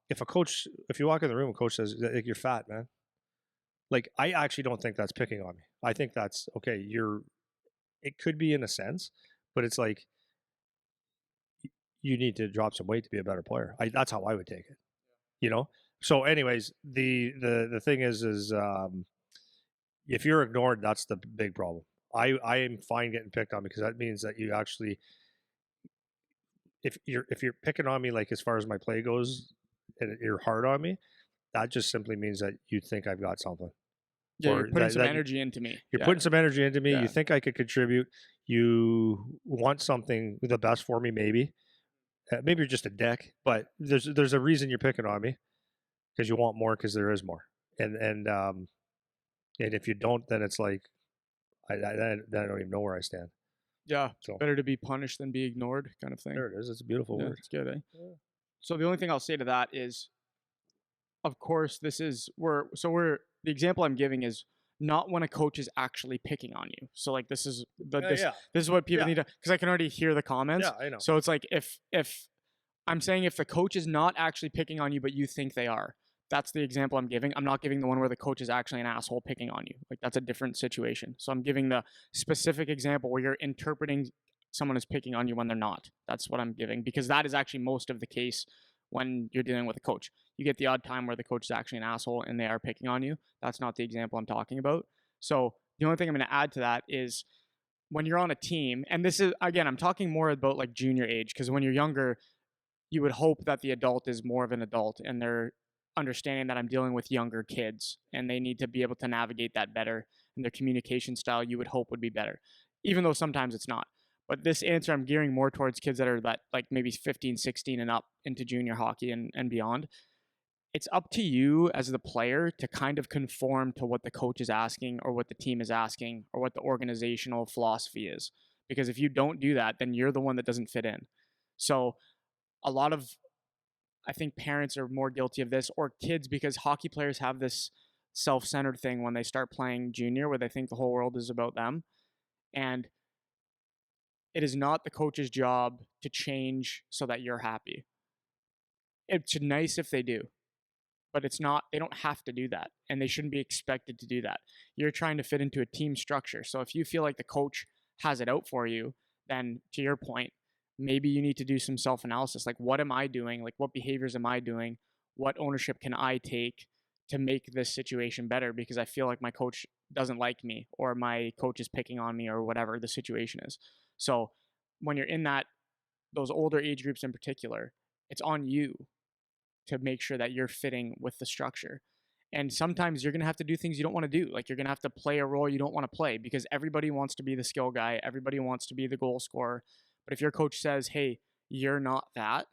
B: If you walk in the room and coach says, like, you're fat, man. Like, I actually don't think that's picking on me. I think that's okay. It could be in a sense, but it's like, you need to drop some weight to be a better player. That's how I would take it, So anyways, the thing is, if you're ignored, that's the big problem. I am fine getting picked on because that means that you actually, if you're picking on me, like as far as my play goes, and you're hard on me, that just simply means that you think I've got something.
C: Yeah,
B: Or
C: you're putting some
B: that
C: energy into me.
B: you're
C: Yeah.
B: putting some energy into me.
C: Yeah.
B: You think I could contribute. You want something the best for me, maybe. Maybe you're just a dick, but there's a reason you're picking on me because you want more because there is more. And if you don't, then it's like I don't even know where I stand.
C: Yeah,
B: So
C: better to be punished than be ignored, kind of thing.
B: there it is. It's a beautiful
C: Yeah,
B: word.
C: it's good, eh?
B: Yeah.
C: So the only thing I'll say to that is, of course, the example I'm giving is not when a coach is actually picking on you. So like this is this is what people need to, because I can already hear the comments.
B: Yeah, I know.
C: So it's like if I'm saying if the coach is not actually picking on you, but you think they are, that's the example I'm giving. I'm not giving the one where the coach is actually an asshole picking on you. Like that's a different situation. So I'm giving the specific example where you're interpreting someone is picking on you when they're not. That's what I'm giving, because that is actually most of the case when you're dealing with a coach. You get the odd time where the coach is actually an asshole and they are picking on you. That's not the example I'm talking about. So the only thing I'm going to add to that is when you're on a team, and this is, again, I'm talking more about like junior age, because when you're younger, you would hope that the adult is more of an adult and they're understanding that I'm dealing with younger kids and they need to be able to navigate that better, and their communication style you would hope would be better, even though sometimes it's not. But this answer I'm gearing more towards kids that are like maybe 15, 16 and up into junior hockey and beyond. It's up to you as the player to kind of conform to what the coach is asking or what the team is asking or what the organizational philosophy is. Because if you don't do that, then you're the one that doesn't fit in. So a lot of, I think parents are more guilty of this, or kids, because hockey players have this self-centered thing when they start playing junior where they think the whole world is about them. And it is not the coach's job to change so that you're happy. It's nice if they do, but it's not, they don't have to do that, and they shouldn't be expected to do that. You're trying to fit into a team structure. So if you feel like the coach has it out for you, then to your point, maybe you need to do some self-analysis. Like, what am I doing? Like, what behaviors am I doing? What ownership can I take to make this situation better? Because I feel like my coach doesn't like me, or my coach is picking on me, or whatever the situation is. So when you're in those older age groups in particular, it's on you to make sure that you're fitting with the structure. And sometimes you're going to have to do things you don't want to do. Like, you're going to have to play a role you don't want to play, because everybody wants to be the skill guy. Everybody wants to be the goal scorer. But if your coach says, hey, you're not that,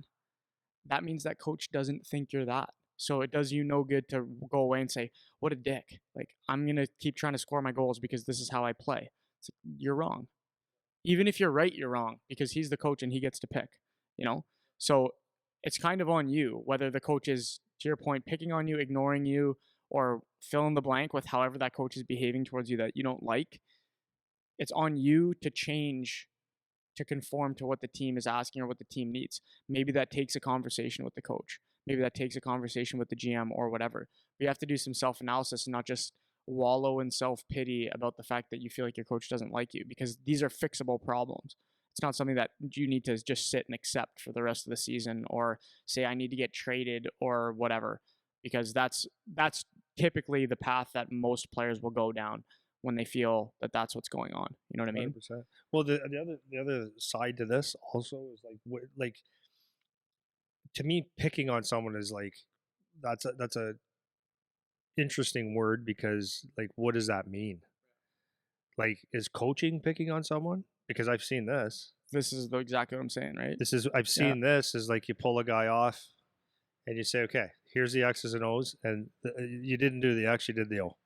C: that means that coach doesn't think you're that. So it does you no good to go away and say, what a dick. Like, I'm going to keep trying to score my goals because this is how I play. It's like, you're wrong. Even if you're right, you're wrong, because he's the coach and he gets to pick. So it's kind of on you, whether the coach is, to your point, picking on you, ignoring you, or fill in the blank with however that coach is behaving towards you that you don't like. It's on you to change to conform to what the team is asking or what the team needs. Maybe that takes a conversation with the coach. Maybe that takes a conversation with the GM or whatever. But you have to do some self-analysis and not just wallow in self-pity about the fact that you feel like your coach doesn't like you, because these are fixable problems. It's not something that you need to just sit and accept for the rest of the season, or say I need to get traded or whatever, because that's typically the path that most players will go down when they feel that that's what's going on. You know what I mean?
B: 100%. Well, the other side to this also is like to me, picking on someone is like that's a interesting word, because like, what does that mean? Like, is coaching picking on someone? Because I've seen this.
C: This is exactly what I'm saying, right?
B: I've seen this is like, you pull a guy off and you say, okay, here's the X's and O's, and you didn't do the X, you did the O.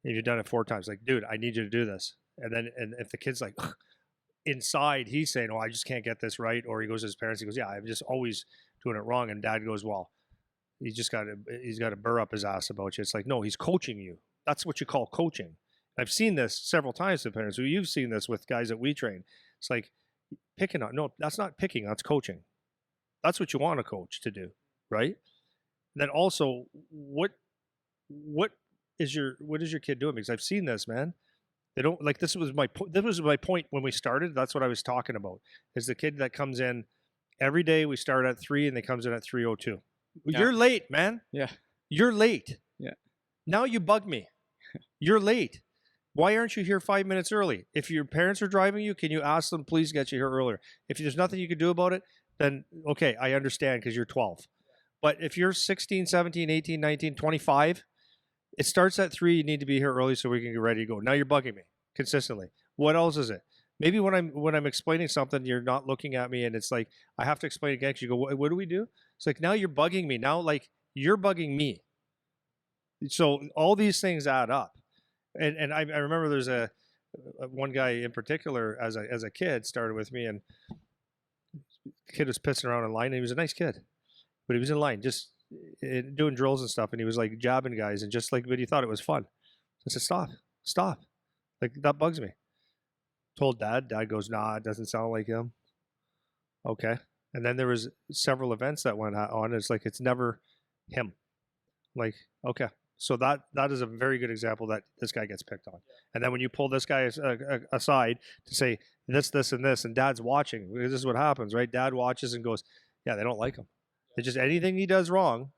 B: And you've done it 4 times. Like, dude, I need you to do this. And if the kid's like, inside, he's saying, oh, I just can't get this right. Or he goes to his parents, he goes, yeah, I'm just always doing it wrong. And dad goes, well, he's got to burr up his ass about you. It's like, no, he's coaching you. That's what you call coaching. I've seen this several times with parents. You've seen this with guys that we train. It's like, picking on. No, that's not picking. That's coaching. That's what you want a coach to do, right? Then also, what is your kid doing? Because I've seen this, man. They don't like this was my point when we started. That's what I was talking about. Is the kid that comes in every day. We start at 3 and they comes in at 3:02.
C: Yeah.
B: You're late, man.
C: Yeah.
B: You're late.
C: Yeah.
B: Now you bug me. You're late. Why aren't you here 5 minutes early? If your parents are driving you, can you ask them, please get you here earlier? If there's nothing you can do about it, then okay, I understand because you're 12. But if you're 16, 17, 18, 19, 25, it starts at 3. You need to be here early so we can get ready to go. Now you're bugging me consistently. What else is it? Maybe when I'm explaining something, you're not looking at me, and it's like I have to explain again. Because you go, what do we do? It's like now you're bugging me. Now like you're bugging me. So all these things add up, and I remember there's a one guy in particular as a kid started with me, and the kid was pissing around in line. And he was a nice kid, but he was in line just doing drills and stuff, and he was like jabbing guys, and just like, but he thought it was fun. I said, stop, like that bugs me. Told dad goes, nah, it doesn't sound like him. Okay. And then there was several events that went on. It's like, it's never him. Like, okay. So that is a very good example that this guy gets picked on. And then when you pull this guy aside to say this, and this, and dad's watching, this is what happens, right? Dad watches and goes, yeah, they don't like him. It's just anything he does wrong.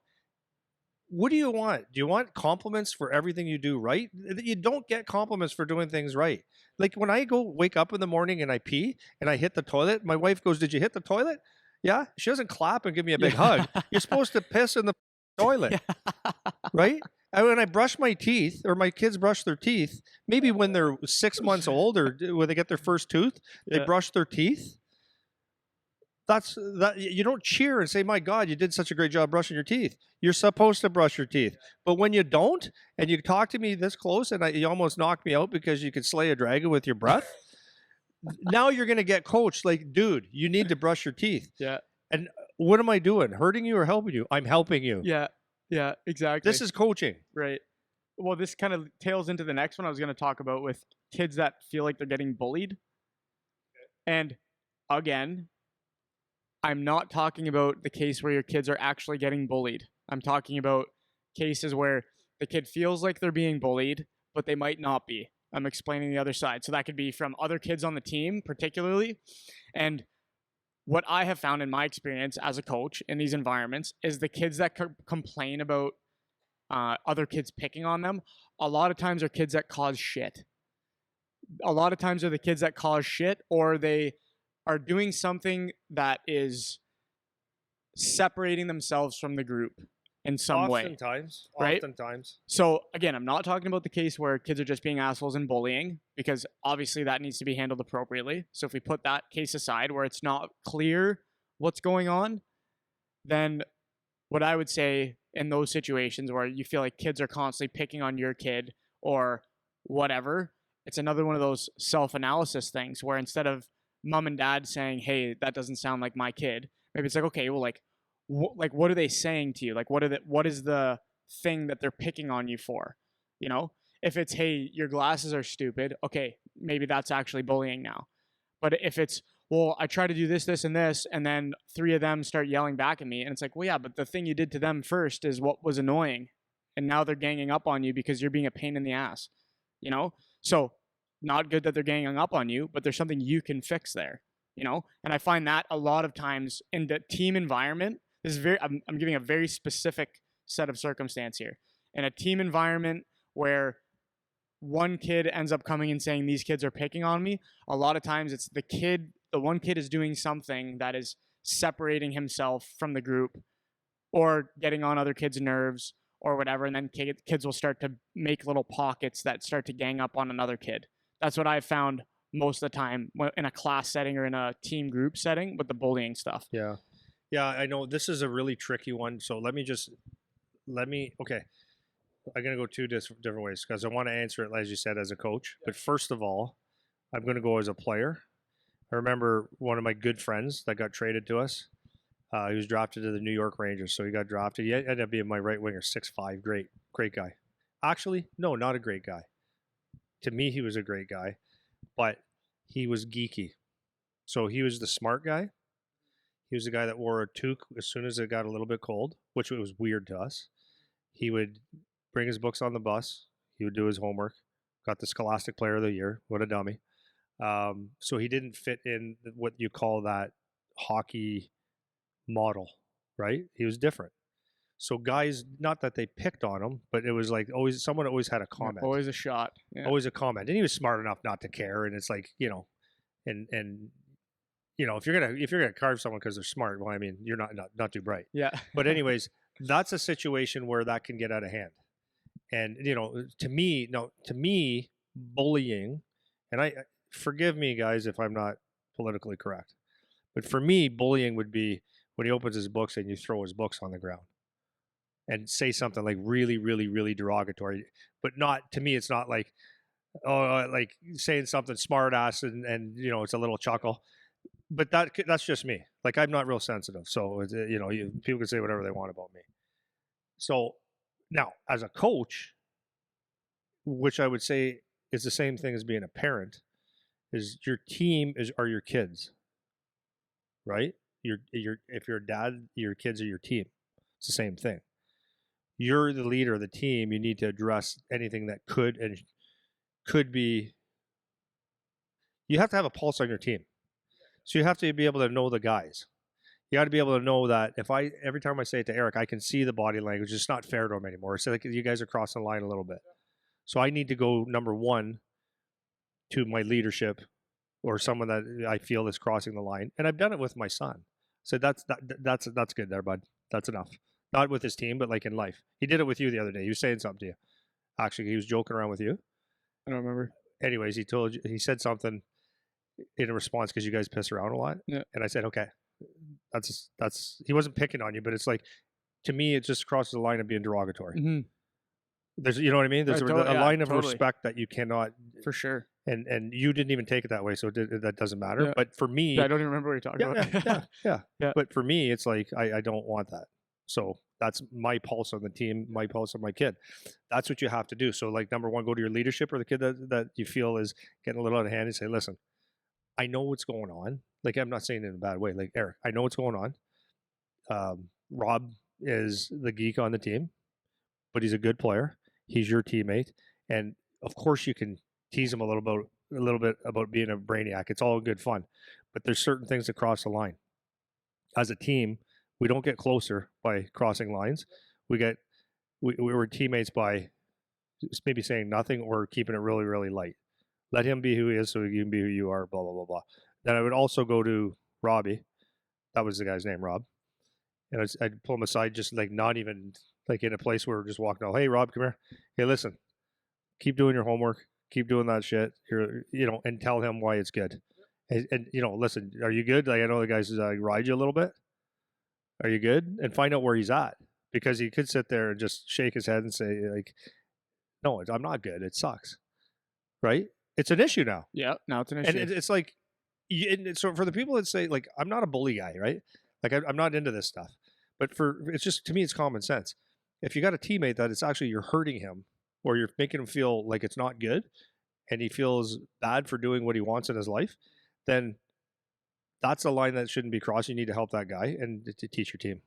B: What do you want? Do you want compliments for everything you do right? You don't get compliments for doing things right. Like when I go wake up in the morning and I pee and I hit the toilet, my wife goes, did you hit the toilet? Yeah. She doesn't clap and give me a big hug. You're supposed to piss in the toilet, right? And when I brush my teeth, or my kids brush their teeth, maybe when they're 6 months old or when they get their first tooth, they brush their teeth. That you don't cheer and say, my God, you did such a great job brushing your teeth. You're supposed to brush your teeth. But when you don't, and you talk to me this close, and you almost knocked me out because you could slay a dragon with your breath, now you're going to get coached like, dude, you need to brush your teeth.
C: Yeah.
B: And what am I doing? Hurting you or helping you? I'm helping you.
C: Yeah. Yeah, exactly.
B: This is coaching.
C: Right. Well, this kind of tails into the next one I was going to talk about with kids that feel like they're getting bullied. And again, I'm not talking about the case where your kids are actually getting bullied. I'm talking about cases where the kid feels like they're being bullied, but they might not be. I'm explaining the other side. So that could be from other kids on the team, particularly. And what I have found in my experience as a coach in these environments is the kids that complain about other kids picking on them, a lot of times are kids that cause shit. A lot of times are the kids that cause shit, or they are doing something that is separating themselves from the group in some way.
B: Right?
C: So again, I'm not talking about the case where kids are just being assholes and bullying, because obviously that needs to be handled appropriately. So if we put that case aside where it's not clear what's going on, then what I would say in those situations where you feel like kids are constantly picking on your kid or whatever, it's another one of those self-analysis things where instead of mom and dad saying, hey, that doesn't sound like my kid, maybe it's like, okay, well, like what are they saying to you? Like, what is the thing that they're picking on you for? You know, if it's, hey, your glasses are stupid, okay, maybe that's actually bullying now. But if it's, well, I try to do this, this, and this, and then 3 of them start yelling back at me, and it's like, well, yeah, but the thing you did to them first is what was annoying, and now they're ganging up on you because you're being a pain in the ass, you know? So not good that they're ganging up on you, but there's something you can fix there, you know? And I find that a lot of times in the team environment, this is I'm giving a very specific set of circumstance here. In a team environment where one kid ends up coming and saying, these kids are picking on me, a lot of times it's the one kid is doing something that is separating himself from the group or getting on other kids' nerves or whatever, and then kids will start to make little pockets that start to gang up on another kid. That's what I've found most of the time in a class setting or in a team group setting with the bullying stuff.
B: Yeah. Yeah, I know this is a really tricky one. So okay. I'm going to go 2 different ways because I want to answer it, as you said, as a coach. But first of all, I'm going to go as a player. I remember one of my good friends that got traded to us. He was drafted to the New York Rangers. So he got drafted. He ended up being my right winger, 6'5", great guy. Actually, no, not a great guy. To me, he was a great guy, but he was geeky. So he was the smart guy. He was the guy that wore a toque as soon as it got a little bit cold, which was weird to us. He would bring his books on the bus. He would do his homework. Got the Scholastic Player of the Year. What a dummy. So he didn't fit in what you call that hockey model, right? He was different. So guys, not that they picked on him, but it was like someone always had a comment.
C: Always a shot. Yeah.
B: Always a comment. And he was smart enough not to care. And it's like, and if you're gonna carve someone because they're smart, well, I mean, you're not too bright.
C: Yeah.
B: But anyways, that's a situation where that can get out of hand. And to me, bullying, and I forgive me, guys, if I'm not politically correct, but for me, bullying would be when he opens his books and you throw his books on the ground and say something like really, really, really derogatory. But not, to me, it's not like, like saying something smart ass and it's a little chuckle. But that's just me. Like, I'm not real sensitive. So, people can say whatever they want about me. So now, as a coach, which I would say is the same thing as being a parent, is your team are your kids, right? If you're a dad, your kids are your team. It's the same thing. You're the leader of the team. You need to address anything that could be. You have to have a pulse on your team. So you have to be able to know the guys. You got to be able to know that every time I say it to Eric, I can see the body language. It's not fair to him anymore. It's like you guys are crossing the line a little bit. So I need to go number one to my leadership or someone that I feel is crossing the line. And I've done it with my son. So that's good there, bud. That's enough. Not with his team, but like in life. He did it with you the other day. He was saying something to you. Actually, he was joking around with you.
C: I don't remember.
B: Anyways, he said something in a response because you guys piss around a lot.
C: Yeah.
B: And I said, okay, that's he wasn't picking on you, but it's like, to me, it just crosses the line of being derogatory.
C: Mm-hmm.
B: There's, you know what I mean? There's a line of respect that you cannot.
C: For sure.
B: And you didn't even take it that way, so that doesn't matter. Yeah. But for me,
C: I don't even remember what you're talking
B: about. Yeah. But for me, it's like I don't want that. So that's my pulse on the team, my pulse on my kid. That's what you have to do. So, like, number one, go to your leadership or the kid that you feel is getting a little out of hand and say, listen, I know what's going on. Like, I'm not saying it in a bad way. Like, Eric, I know what's going on. Rob is the geek on the team, but he's a good player. He's your teammate. And of course you can tease him a little bit about being a brainiac. It's all good fun. But there's certain things that cross the line. As a team, we don't get closer by crossing lines. We were teammates by maybe saying nothing or keeping it really, really light. Let him be who he is so you can be who you are, blah, blah, blah, blah. Then I would also go to Robbie. That was the guy's name, Rob. And I'd pull him aside, just like not even like in a place where we're just walking out. Hey, Rob, come here. Hey, listen, keep doing your homework. Keep doing that shit. And tell him why it's good. And listen, are you good? Like, I know the guys ride you a little bit. Are you good? And find out where he's at, because he could sit there and just shake his head and say, like, no, I'm not good. It sucks. Right? It's an issue now.
C: Yeah, now it's an issue.
B: And it's like, so for the people that say, like, I'm not a bully guy, right? Like, I'm not into this stuff. But it's just, to me, it's common sense. If you got a teammate that it's actually you're hurting him or you're making him feel like it's not good and he feels bad for doing what he wants in his life, then that's a line that shouldn't be crossed. You need to help that guy and to teach your team.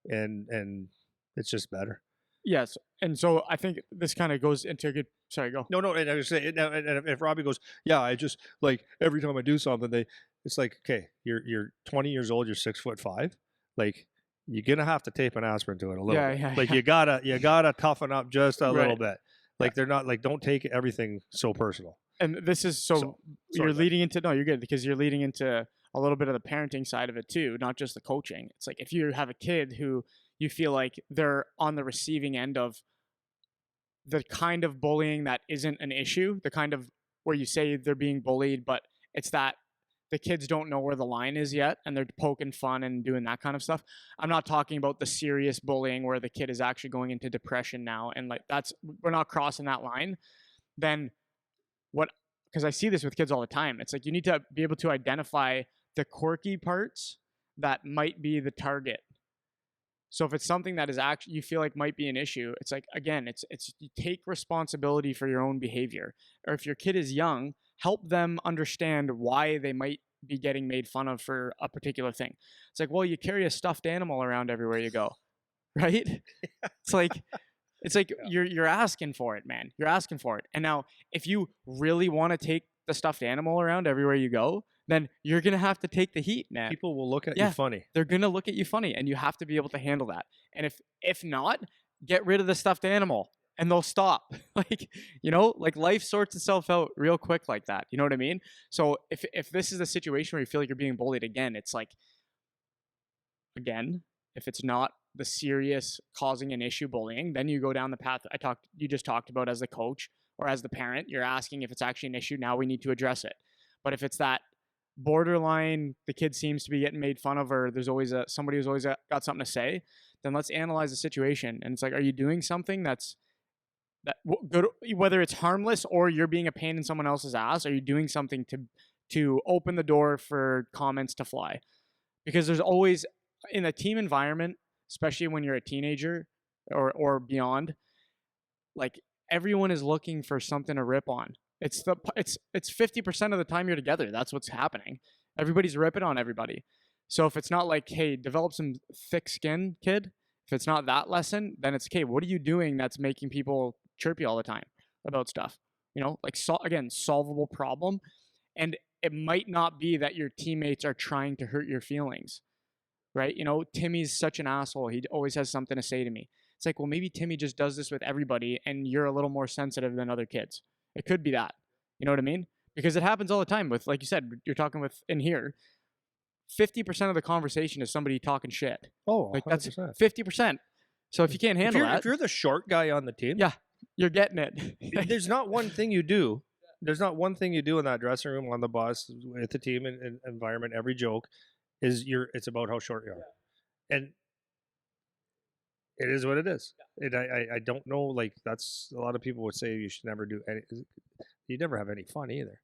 B: And it's just better.
C: Yes. And so I think this kind of goes into a good, sorry, go.
B: No. And I was saying, and if Robbie goes, yeah, I just, like, every time I do something, it's like, okay, you're 20 years old, you're 6'5", like, you're gonna have to tape an aspirin to it a little bit.
C: Yeah,
B: like, you gotta toughen up just a little bit. Like, they're not, like, don't take everything so personal.
C: And this is you're leading into, no, you're good, because you're leading into a little bit of the parenting side of it too, not just the coaching. It's like, if you have a kid who you feel like they're on the receiving end of the kind of bullying that isn't an issue, the kind of where you say they're being bullied, but it's that the kids don't know where the line is yet and they're poking fun and doing that kind of stuff. I'm not talking about the serious bullying where the kid is actually going into depression now, and like, we're not crossing that line. Then because I see this with kids all the time, it's like, you need to be able to identify the quirky parts that might be the target. So if it's something that is actually, you feel like might be an issue, it's like, again, it's you take responsibility for your own behavior. Or if your kid is young, help them understand why they might be getting made fun of for a particular thing. It's like, well, you carry a stuffed animal around everywhere you go, right? It's like you're asking for it, man. You're asking for it. And now, if you really want to take the stuffed animal around everywhere you go, then you're gonna have to take the heat, man.
B: People will look at you funny.
C: They're gonna look at you funny, and you have to be able to handle that. And if not, get rid of the stuffed animal, and they'll stop. Like, like life sorts itself out real quick like that. You know what I mean? So if this is a situation where you feel like you're being bullied again, it's like, again, if it's not the serious causing an issue bullying, then you go down the path you just talked about as the coach or as the parent. You're asking if it's actually an issue. Now we need to address it. But if it's that borderline, the kid seems to be getting made fun of, or there's always somebody who's always got something to say, then let's analyze the situation. And it's like, are you doing something that's good, whether it's harmless or you're being a pain in someone else's ass? Are you doing something to open the door for comments to fly? Because there's always, in a team environment, especially when you're a teenager or beyond, like, everyone is looking for something to rip on. It's 50% of the time you're together. That's what's happening. Everybody's ripping on everybody. So if it's not like, hey, develop some thick skin, kid, if it's not that lesson, then it's, okay, what are you doing that's making people chirpy all the time about stuff? Like, again, solvable problem. And it might not be that your teammates are trying to hurt your feelings, right? Timmy's such an asshole. He always has something to say to me. It's like, well, maybe Timmy just does this with everybody and you're a little more sensitive than other kids. It could be that. You know what I mean? Because it happens all the time with, like you said, you're talking with in here, 50% of the conversation is somebody talking shit.
B: Oh,
C: like
B: 100%.
C: That's 50%. So if you can't handle that,
B: if you're the short guy on the team,
C: yeah, you're getting it.
B: There's not one thing you do. There's not one thing you do in that dressing room, on the bus, with the team and environment. Every joke is it's about how short you are, and it is what it is. And I don't know. Like, that's a lot of people would say you should never do any. You never have any fun either.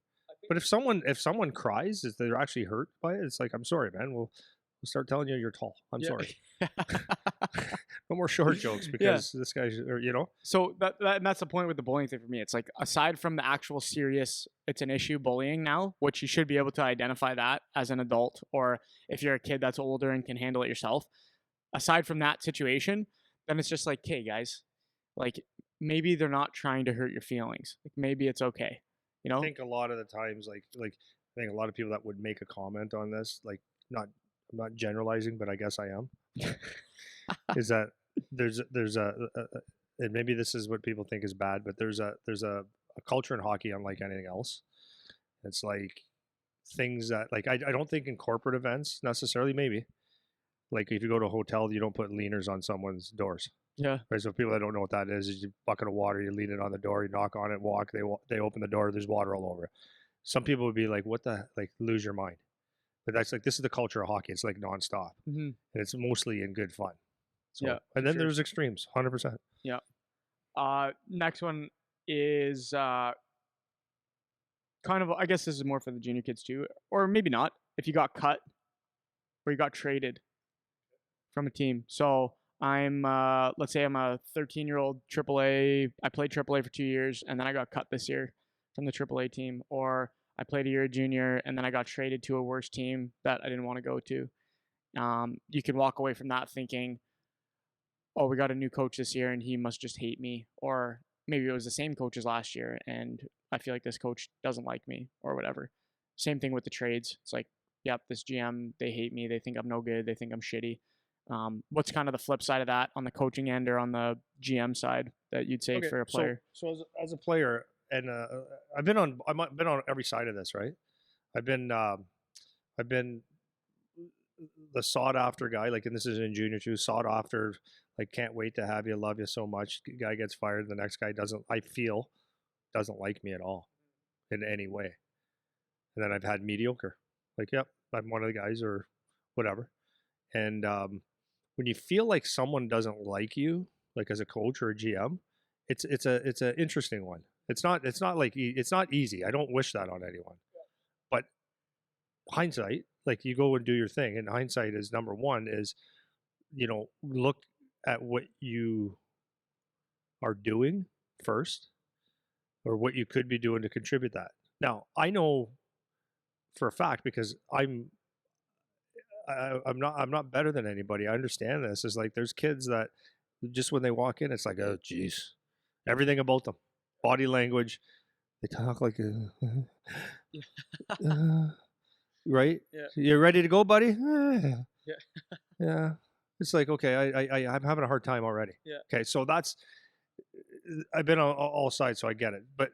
B: But if someone cries, if they're actually hurt by it, it's like, I'm sorry, man. We'll start telling you you're tall. I'm sorry. No more short jokes because this guy's,
C: So that's the point with the bullying thing for me. It's like, aside from the actual serious, it's an issue bullying now, which you should be able to identify that as an adult, or if you're a kid that's older and can handle it yourself. Aside from that situation, then it's just like, hey guys, like, maybe they're not trying to hurt your feelings. Like, maybe it's okay.
B: I think a lot of the times, like I think a lot of people that would make a comment on this, like, I'm not generalizing, but I guess I am, is that there's a and maybe this is what people think is bad, but there's a culture in hockey unlike anything else. It's like things that, like, I don't think in corporate events necessarily, maybe, like, if you go to a hotel, you don't put leaners on someone's doors.
C: Yeah.
B: Right. So people that don't know what that is you bucket of water, you lean it on the door, you knock on it, walk, they open the door, there's water all over it. Some people would be like, what the, like, lose your mind. But that's like, this is the culture of hockey. It's like nonstop.
C: Mm-hmm.
B: And it's mostly in good fun. So,
C: yeah.
B: And then there's extremes, 100%.
C: Yeah. Next one is kind of, I guess this is more for the junior kids too, or maybe not. If you got cut or you got traded from a team. So I'm, let's say I'm a 13-year-old AAA. I played AAA for 2 years, and then I got cut this year from the AAA team. Or I played a year of junior, and then I got traded to a worse team that I didn't want to go to. You can walk away from that thinking, oh, we got a new coach this year, and he must just hate me. Or maybe it was the same coach as last year, and I feel like this coach doesn't like me, or whatever. Same thing with the trades. It's like, yep, this GM, they hate me. They think I'm no good. They think I'm shitty. What's kind of the flip side of that on the coaching end or on the GM side that you'd say for a player?
B: So as a player, and I've been on every side of this, right? I've been the sought after guy, like, and this is in junior too, sought after, like, can't wait to have you, love you so much. Guy gets fired, the next guy doesn't like me at all in any way. And then I've had mediocre, like, yep, I'm one of the guys or whatever. And when you feel like someone doesn't like you, like, as a coach or a GM, it's an interesting one. It's not easy. I don't wish that on anyone. But hindsight, like, you go and do your thing, and hindsight is number one is, look at what you are doing first, or what you could be doing to contribute that. Now, I know for a fact, because I'm not better than anybody. I understand this. Is like there's kids that just when they walk in, it's like, oh geez, everything about them, body language, they talk like, right?
C: Yeah.
B: You're ready to go, buddy?
C: Yeah.
B: Yeah. It's like, okay, I'm having a hard time already.
C: Yeah.
B: Okay, so I've been on all sides, so I get it. But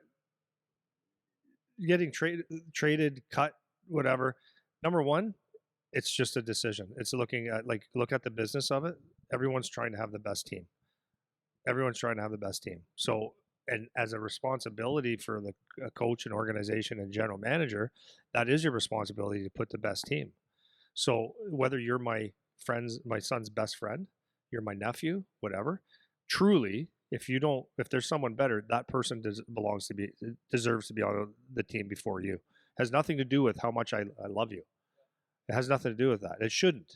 B: getting traded, cut, whatever. Number one, it's just a decision. It's looking at look at the business of it. Everyone's trying to have the best team. Everyone's trying to have the best team. So, and as a responsibility for the coach and organization and general manager, that is your responsibility to put the best team. So whether you're my son's best friend, you're my nephew, whatever, truly, if there's someone better, that person deserves to be on the team before you. It has nothing to do with how much I love you. It has nothing to do with that. It shouldn't.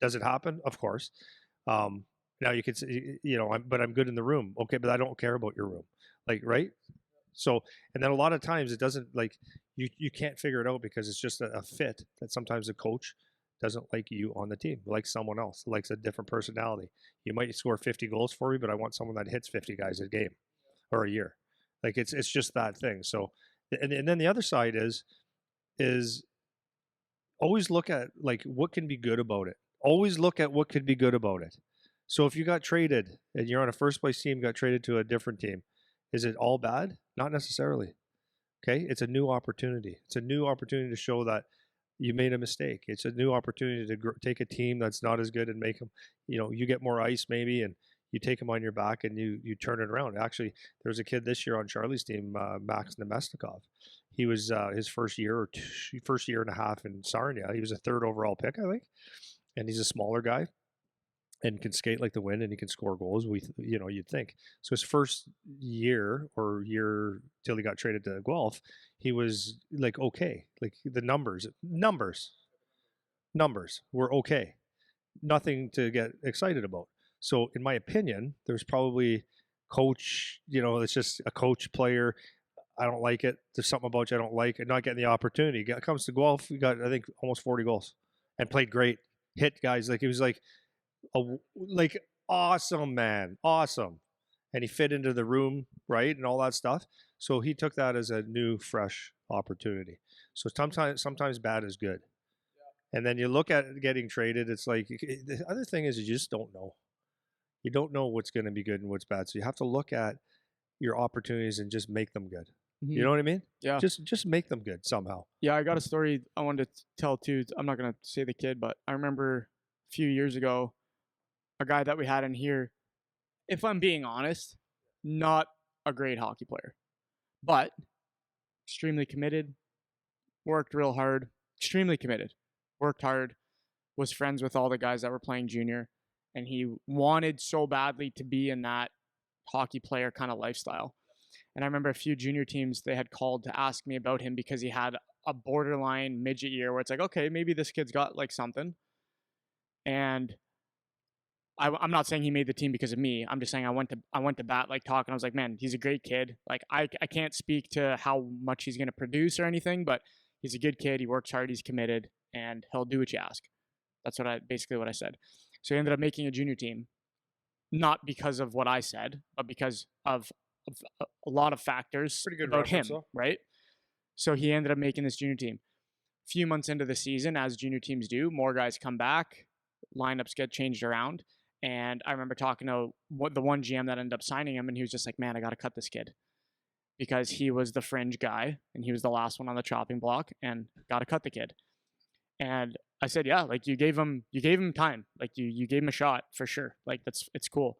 B: Does it happen? Of course. Now you could say, but I'm good in the room. Okay, but I don't care about your room. Like, right? So, and then a lot of times it doesn't, like, you can't figure it out because it's just a fit that sometimes a coach doesn't like you on the team, likes someone else, likes a different personality. You might score 50 goals for me, but I want someone that hits 50 guys a game or a year. Like it's just that thing. So, and then the other side is always look at like what can be good about it. Always look at what could be good about it. So if you got traded and you're on a first place team, got traded to a different team, is it all bad? Not necessarily. Okay, it's a new opportunity. It's a new opportunity to show that you made a mistake. It's a new opportunity to take a team that's not as good and make them, you get more ice maybe, and you take them on your back and you turn it around. Actually, there was a kid this year on Charlie's team, Max Nemestikov. He was his first year and a half in Sarnia. He was a 3rd overall pick, I think, and he's a smaller guy and can skate like the wind and he can score goals. You'd think. So his first year till he got traded to Guelph, he was like, okay, like the numbers were okay. Nothing to get excited about. So in my opinion, there's probably coach, it's just a coach player. I don't like it. There's something about you I don't like. And not getting the opportunity. Comes to Guelph, he got, I think, almost 40 goals and played great. Hit guys. Like, he was like awesome, man. Awesome. And he fit into the room, right? And all that stuff. So he took that as a new, fresh opportunity. So sometimes bad is good. Yeah. And then you look at getting traded, it's like, the other thing is you just don't know. You don't know what's going to be good and what's bad. So you have to look at your opportunities and just make them good. Mm-hmm. You know what I mean?
C: Yeah.
B: Just make them good somehow.
C: Yeah, I got a story I wanted to tell too. I'm not going to say the kid, but I remember a few years ago, a guy that we had in here, if I'm being honest, not a great hockey player, but extremely committed, worked real hard, extremely committed, worked hard, was friends with all the guys that were playing junior, and he wanted so badly to be in that hockey player kind of lifestyle. And I remember a few junior teams, they had called to ask me about him because he had a borderline midget year where it's like, okay, maybe this kid's got like something. And I'm not saying he made the team because of me. I'm just saying I went to bat, like, talking. I was like, man, he's a great kid. Like, I can't speak to how much he's going to produce or anything, but he's a good kid. He works hard. He's committed, and he'll do what you ask. That's basically what I said. So he ended up making a junior team, not because of what I said, but because of a lot of factors about him, right? So he ended up making this junior team. A few months into the season, as junior teams do, more guys come back, lineups get changed around. And I remember talking to the one GM that ended up signing him, and he was just like, man, I got to cut this kid because he was the fringe guy and he was the last one on the chopping block, and got to cut the kid. And I said, yeah, like you gave him time. Like you gave him a shot for sure. Like it's cool.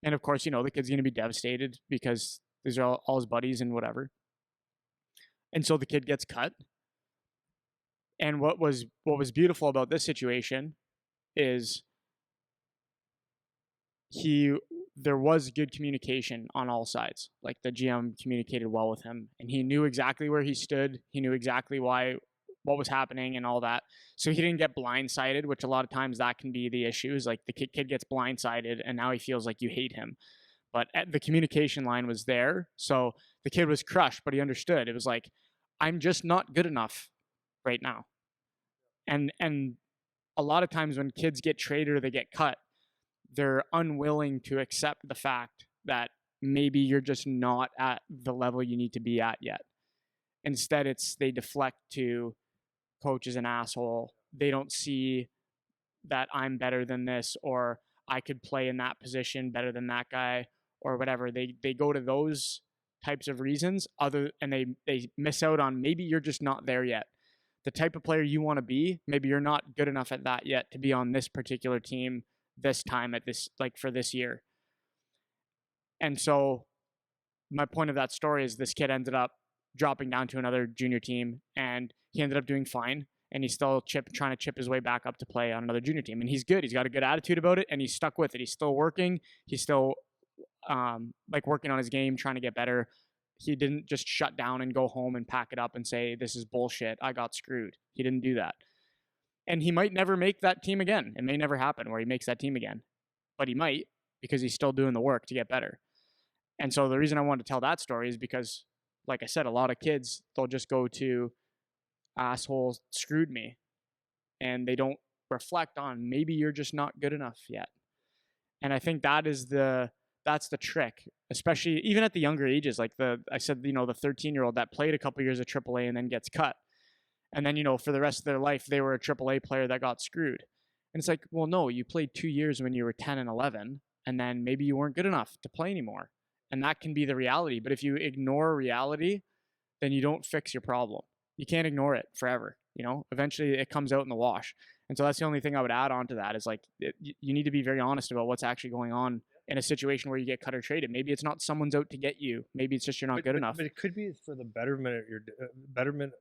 C: And of course, the kid's going to be devastated because these are all his buddies and whatever. And so the kid gets cut. And what was beautiful about this situation is there was good communication on all sides. Like, the GM communicated well with him, and he knew exactly where he stood. He knew exactly what was happening and all that. So he didn't get blindsided, which a lot of times that can be the issue, is like the kid gets blindsided and now he feels like you hate him. But the communication line was there. So the kid was crushed, but he understood. It was like, I'm just not good enough right now. And a lot of times when kids get traded or they get cut, they're unwilling to accept the fact that maybe you're just not at the level you need to be at yet. Instead, they deflect to coach is an asshole. They don't see that I'm better than this, or I could play in that position better than that guy, or whatever. They go to those types of reasons and they miss out on maybe you're just not there yet. The type of player you want to be, maybe you're not good enough at that yet to be on this particular team this time at this, like for this year. And so my point of that story is this kid ended up dropping down to another junior team, and he ended up doing fine, and he's still trying to chip his way back up to play on another junior team. And he's good. He's got a good attitude about it, and he's stuck with it. He's still working. He's still like working on his game, trying to get better. He didn't just shut down and go home and pack it up and say, this is bullshit, I got screwed. He didn't do that. And he might never make that team again. It may never happen where he makes that team again, but he might, because he's still doing the work to get better. And so the reason I wanted to tell that story is because, like I said, a lot of kids, they'll just go to assholes screwed me, and they don't reflect on maybe you're just not good enough yet. And I think that's the trick, especially even at the younger ages. Like I said, the 13-year-old that played a couple years of AAA and then gets cut. And then, for the rest of their life, they were a AAA player that got screwed. And it's like, well, no, you played 2 years when you were 10 and 11, and then maybe you weren't good enough to play anymore. And that can be the reality. But if you ignore reality, then you don't fix your problem. You can't ignore it forever. Eventually it comes out in the wash. And so that's the only thing I would add on to that is like, you need to be very honest about what's actually going on in a situation where you get cut or traded. Maybe it's not someone's out to get you. Maybe it's just you're not good enough.
B: But it could be for the betterment of your betterment.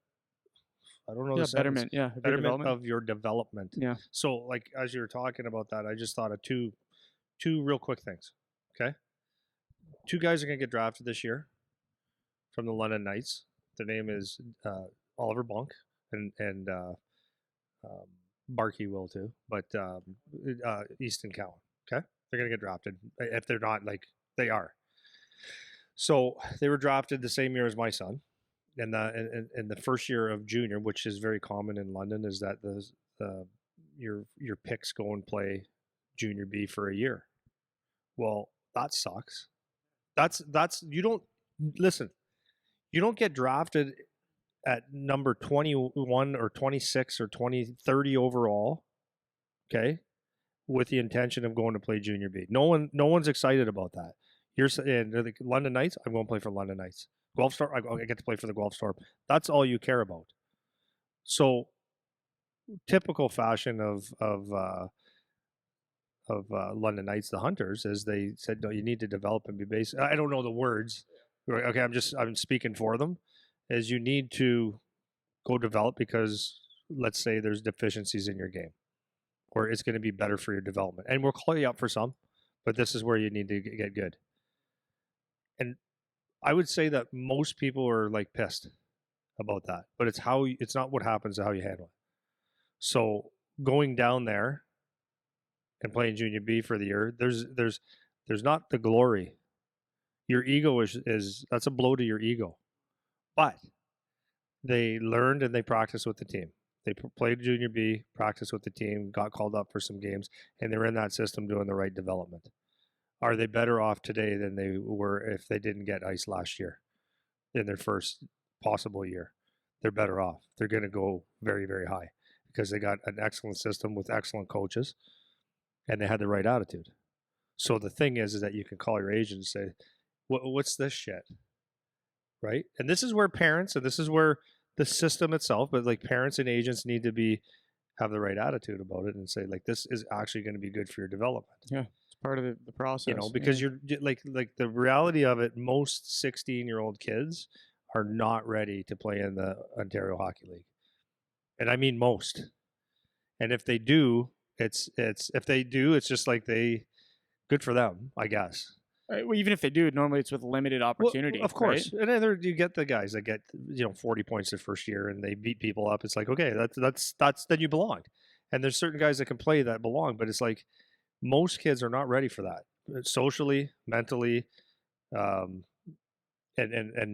B: I don't know.
C: Yeah, betterment. Yeah,
B: betterment of your development.
C: Yeah.
B: So, like as you were talking about that, I just thought of two real quick things. Okay, 2 guys are going to get drafted this year from the London Knights. Their name is Oliver Blanc and Barkey will too, but Easton Cowan. Okay, they're going to get drafted if they're not like they are. So they were drafted the same year as my son. And the first year of junior, which is very common in London, is that your picks go and play junior B for a year. Well, that sucks. That's you don't listen. You don't get drafted at number 21 or 26 or 30 overall, okay, with the intention of going to play junior B. No one's excited about that. You're saying the London Knights, I'm going to play for London Knights. Guelph Storm, I get to play for the Guelph Storm. That's all you care about. So, typical fashion of London Knights, the Hunters, is they said, no, you need to develop and be based. I don't know the words. Okay, I'm speaking for them. Is you need to go develop because let's say there's deficiencies in your game, or it's going to be better for your development, and we'll call you up for some, but this is where you need to get good. And I would say that most people are like pissed about that, but it's not what happens, how you handle it. So going down there and playing junior B for the year, there's not the glory. Your ego is that's a blow to your ego, but they learned and they practiced with the team. They played junior B, practiced with the team, got called up for some games, and they were in that system doing the right development. Are they better off today than they were if they didn't get ice last year in their first possible year? They're better off. They're going to go very, very high because they got an excellent system with excellent coaches and they had the right attitude. So the thing is that you can call your agent and say, what's this shit? Right? And this is where parents, and this is where the system itself, but like parents and agents need to have the right attitude about it and say, like, this is actually going to be good for your development.
C: Yeah. Part of the process,
B: because you're like the reality of it, most 16-year-old kids are not ready to play in the Ontario Hockey League, and I mean most. And if they do, it's just like good for them, I guess.
C: Well, even if they do, normally it's with limited opportunity.
B: Well, of course,
C: right?
B: and then you get the guys that get 40 points their first year and they beat people up. It's like, okay, that's then you belong. And there's certain guys that can play that belong, but it's like, most kids are not ready for that, socially, mentally, and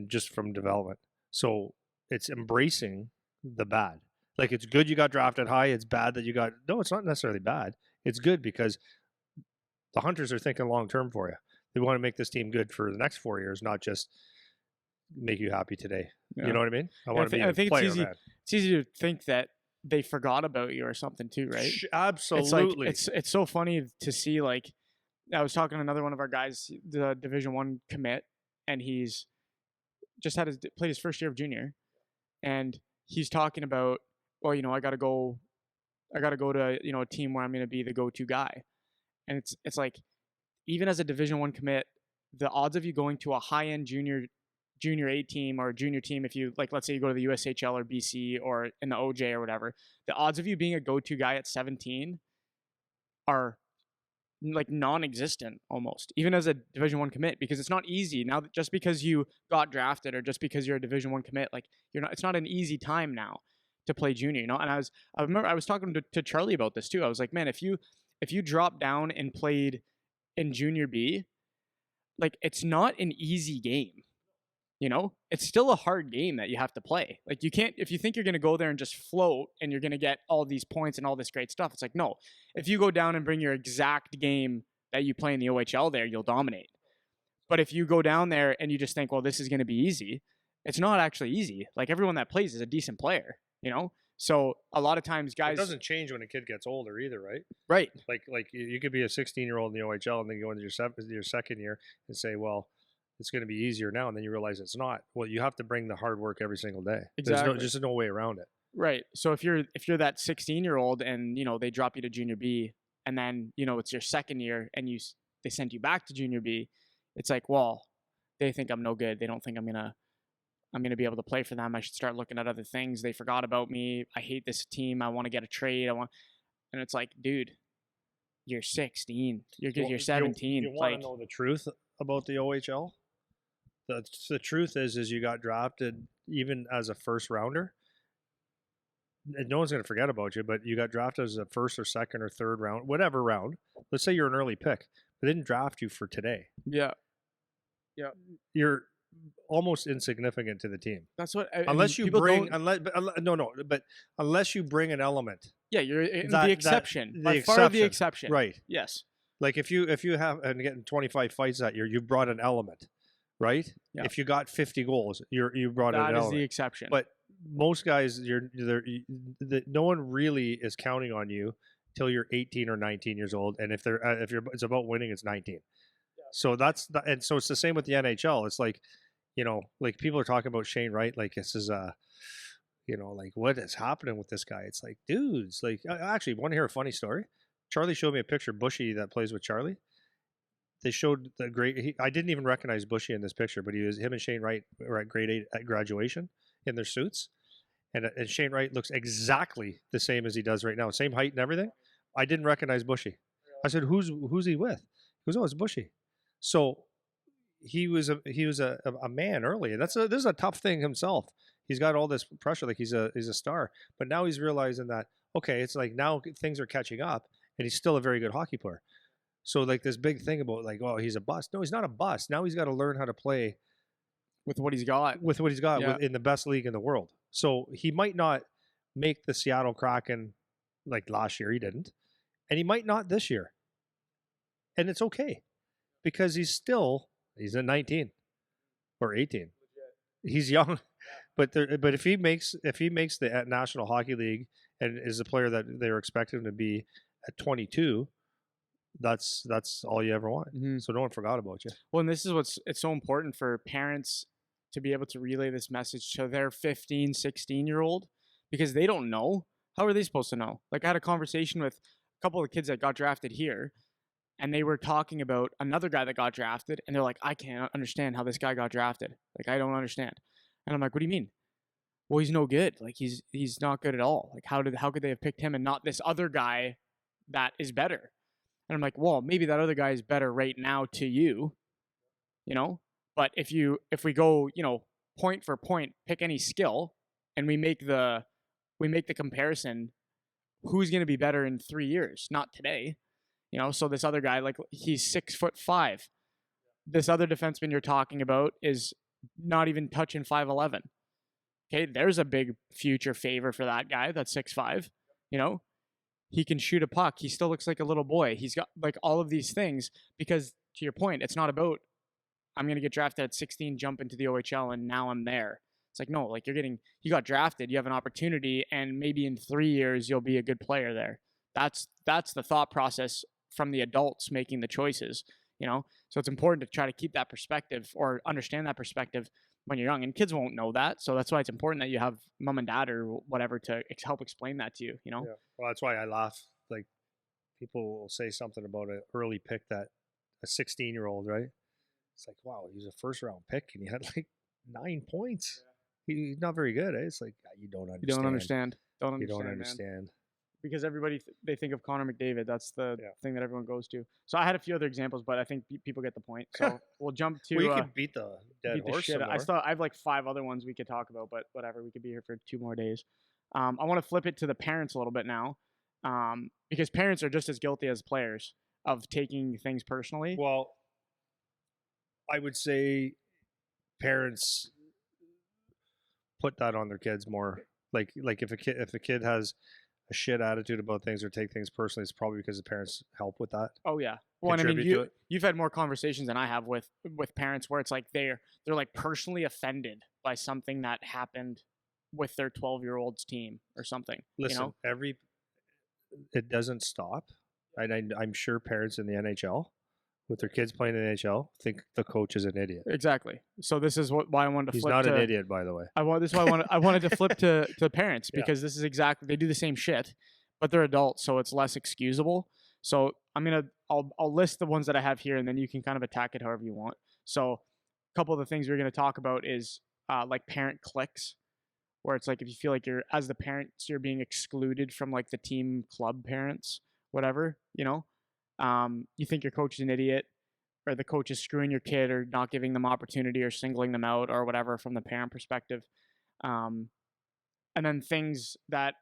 B: just from development. So it's embracing the bad. Like, it's good you got drafted high. It's bad that you got, no, it's not necessarily bad. It's good because the Hunters are thinking long-term for you. They want to make this team good for the next 4 years, not just make you happy today.
C: Yeah.
B: You know what I mean? I
C: Yeah,
B: want to be a
C: think
B: player,
C: it's easy.
B: man.
C: It's easy to think that they forgot about you or something too, right?
B: Absolutely.
C: It's so funny to see. Like, I was talking to another one of our guys, the Division 1 commit, and he's just played his first year of junior, and he's talking about, well, I got to go to a team where I'm going to be the go-to guy, and it's like, even as a Division 1 commit, the odds of you going to a high-end junior A team or junior team, if you, like, let's say you go to the USHL or BC or in the OJ or whatever, the odds of you being a go-to guy at 17 are like non-existent almost, even as a Division 1 commit, because it's not easy now. Just because you got drafted or just because you're a Division 1 commit, like, it's not an easy time now to play junior, And I remember I was talking to Charlie about this too. I was like, man, if you drop down and played in junior B, like, it's not an easy game. It's still a hard game that you have to play. Like, you can't, if you think you're going to go there and just float and you're going to get all these points and all this great stuff, it's like, no. If you go down and bring your exact game that you play in the OHL there, you'll dominate. But if you go down there and you just think, well, this is going to be easy, it's not actually easy. Like, everyone that plays is a decent player, So a lot of times guys...
B: It doesn't change when a kid gets older either, right?
C: Right.
B: Like you could be a 16-year-old in the OHL and then go into your second year and say, well, it's going to be easier now, and then you realize it's not. Well, you have to bring the hard work every single day.
C: Exactly.
B: There's no way around it.
C: Right. So if you're that 16-year-old and they drop you to junior B, and then it's your second year and they send you back to junior B, it's like, well, they think I'm no good. They don't think I'm gonna be able to play for them. I should start looking at other things. They forgot about me. I hate this team. I want to get a trade. And it's like, dude, you're 16. You're 17.
B: You want to know the truth about the OHL? The truth is you got drafted even as a first rounder. And no one's going to forget about you, but you got drafted as a first or second or third round, whatever round. Let's say you're an early pick. They didn't draft you for today.
C: Yeah.
B: You're almost insignificant to the team.
C: That's what.
B: Unless you bring an element.
C: Yeah, you're the exception. By far the exception.
B: Right.
C: Yes.
B: Like if you have and getting 25 fights that year, you've brought an element. Right?
C: Yeah.
B: If you got 50 goals, you brought an element.
C: That is the exception.
B: But most guys, no one really is counting on you till you're 18 or 19 years old, and if it's about winning, it's 19. Yeah. So and so it's the same with the NHL. It's like, like people are talking about Shane Wright, like this is like what is happening with this guy? It's like, dudes, like I actually want to hear a funny story. Charlie showed me a picture of Bushy that plays with Charlie. They showed the I didn't even recognize Bushy in this picture, but him and Shane Wright were at grade 8 at graduation in their suits. And Shane Wright looks exactly the same as he does right now. Same height and everything. I didn't recognize Bushy. I said, who's he with? He goes, oh, it's Bushy. So he was a man early. This is a tough thing himself. He's got all this pressure, like he's a star. But now he's realizing that, okay, it's like now things are catching up, and he's still a very good hockey player. So like this big thing about like, oh, he's a bust. No, he's not a bust. Now he's got to learn how to play
C: with what he's got.
B: Yeah. In the best league in the world. So he might not make the Seattle Kraken like last year. He didn't. And he might not this year. And it's okay. Because he's at 19 or 18. He's young. But if he makes the National Hockey League and is a player that they were expecting him to be at 22, that's all you ever want. Mm-hmm. So no one forgot about you.
C: Well, and this is it's so important for parents to be able to relay this message to their 15, 16-year-old, because they don't know. How are they supposed to know? Like, I had a conversation with a couple of kids that got drafted here, and they were talking about another guy that got drafted, and they're like, I can't understand how this guy got drafted. Like, I don't understand. And I'm like, what do you mean? Well, he's no good. Like, he's not good at all. Like, how could they have picked him and not this other guy that is better? And I'm like, well, maybe that other guy is better right now to you, But if we go, point for point, pick any skill, and we make the comparison, who's going to be better in 3 years? Not today, So this other guy, like, he's 6'5". This other defenseman you're talking about is not even touching 5'11". okay, there's a big future favor for that guy that's 6'5", you know, he can shoot a puck. He still looks like a little boy. He's got like all of these things because, to your point, it's not about I'm going to get drafted at 16, jump into the OHL, and now I'm there. It's like, no, like you got drafted, you have an opportunity, and maybe in 3 years you'll be a good player there. That's the thought process from the adults making the choices, you know? So it's important to try to keep that perspective or understand that perspective when you're young, and kids won't know that. So that's why it's important that you have mom and dad or whatever to help explain that to you, you know?
B: Yeah. Well, that's why I laugh. Like, people will say something about an early pick that a 16-year-old, right? It's like, wow, he's a first-round pick, and he had like 9 points. He's not very good, eh? It's like, you don't understand.
C: You don't understand.
B: You don't
C: Man.
B: understand.
C: Because everybody they think of Connor McDavid. That's the thing that everyone goes to. So I had a few other examples, but I think people get the point. So we'll jump to.
B: Well, you could beat the dead horse.
C: I have like 5 other ones we could talk about, but whatever. We could be here for 2 more days. I want to flip it to the parents a little bit now, because parents are just as guilty as players of taking things personally.
B: Well, I would say parents put that on their kids more. Like if a kid has a shit attitude about things or take things personally, it's probably because the parents help with that.
C: Oh yeah. Well, and I mean, you've had more conversations than I have with parents where it's like they're like personally offended by something that happened with their 12-year-old's team or something.
B: Listen,
C: you know?
B: It doesn't stop. I'm sure parents in the NHL with their kids playing in the NHL think the coach is an idiot.
C: Exactly. So this is why I wanted to
B: He's
C: flip.
B: He's not an idiot, by the way.
C: This is why I wanted to flip to parents, because this is exactly, they do the same shit, but they're adults, so it's less excusable. So I'll list the ones that I have here, and then you can kind of attack it however you want. So a couple of the things we're going to talk about is like parent cliques, where it's like if you feel like as the parents you're being excluded from like the team club parents, whatever, you know. You think your coach is an idiot, or the coach is screwing your kid or not giving them opportunity or singling them out or whatever from the parent perspective. And then things that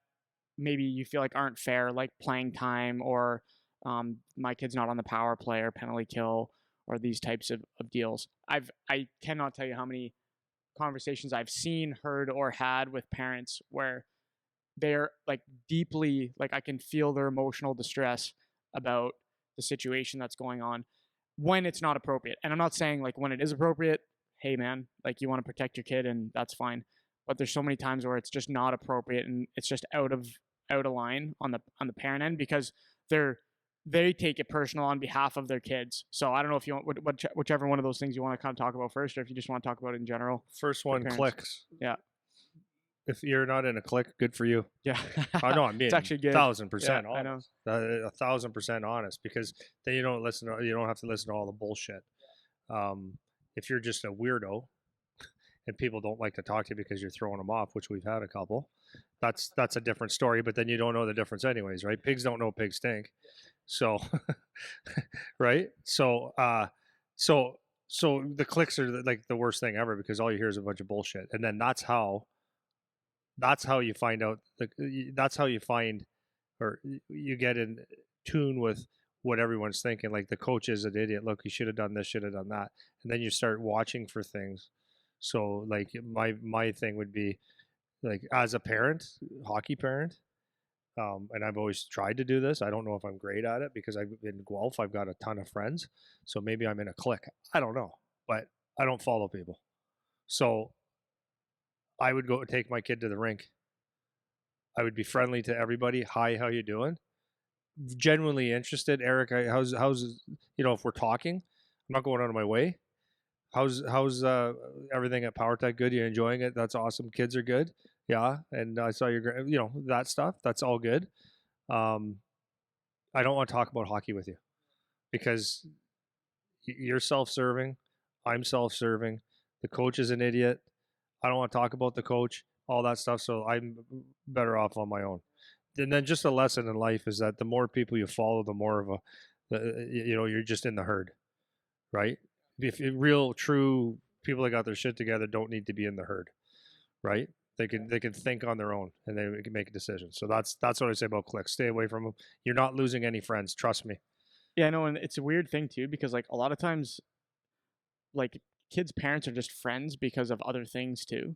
C: maybe you feel like aren't fair, like playing time or my kid's not on the power play or penalty kill or these types of deals. I cannot tell you how many conversations I've seen, heard, or had with parents where they're like deeply, like I can feel their emotional distress about the situation that's going on when it's not appropriate. And I'm not saying like when it is appropriate, hey man, like you want to protect your kid and that's fine. But there's so many times where it's just not appropriate and it's just out of line on the parent end, because they take it personal on behalf of their kids. So I don't know if you want whichever one of those things you want to kind of talk about first, or if you just want to talk about it in general.
B: First one, clicks.
C: Yeah.
B: If you're not in a clique, good for you.
C: Yeah.
B: I know, I'm being
C: it's actually good.
B: 1,000%
C: I know.
B: 1,000% honest, because then you don't have to listen to all the bullshit. If you're just a weirdo and people don't like to talk to you because you're throwing them off, which we've had a couple, that's a different story, but then you don't know the difference anyways, right? Pigs don't know pigs stink. So, right? So the cliques are like the worst thing ever, because all you hear is a bunch of bullshit. And then that's how you find out, that's how you find, or you get in tune with what everyone's thinking. Like the coach is an idiot. Look, he should have done this, should have done that. And then you start watching for things. So like my thing would be like, as a parent, hockey parent, and I've always tried to do this. I don't know if I'm great at it because in Guelph, I've got a ton of friends. So maybe I'm in a clique. I don't know, but I don't follow people. So I would go take my kid to the rink. I would be friendly to everybody. Hi, how you doing? Genuinely interested. Eric, how's if we're talking, I'm not going out of my way. How's everything at PowerTech? Good. You enjoying it? That's awesome. Kids are good. Yeah. And I saw that stuff. That's all good. I don't want to talk about hockey with you because you're self-serving. I'm self-serving. The coach is an idiot. I don't want to talk about the coach, all that stuff. So I'm better off on my own. And then just a lesson in life is that the more people you follow, the more of you're just in the herd, right? If real, true people that got their shit together don't need to be in the herd, right? They can think on their own and they can make a decision. So that's what I say about clicks. Stay away from them. You're not losing any friends. Trust me.
C: Yeah, I know, and it's a weird thing too, because like a lot of times, like kids' parents are just friends because of other things too.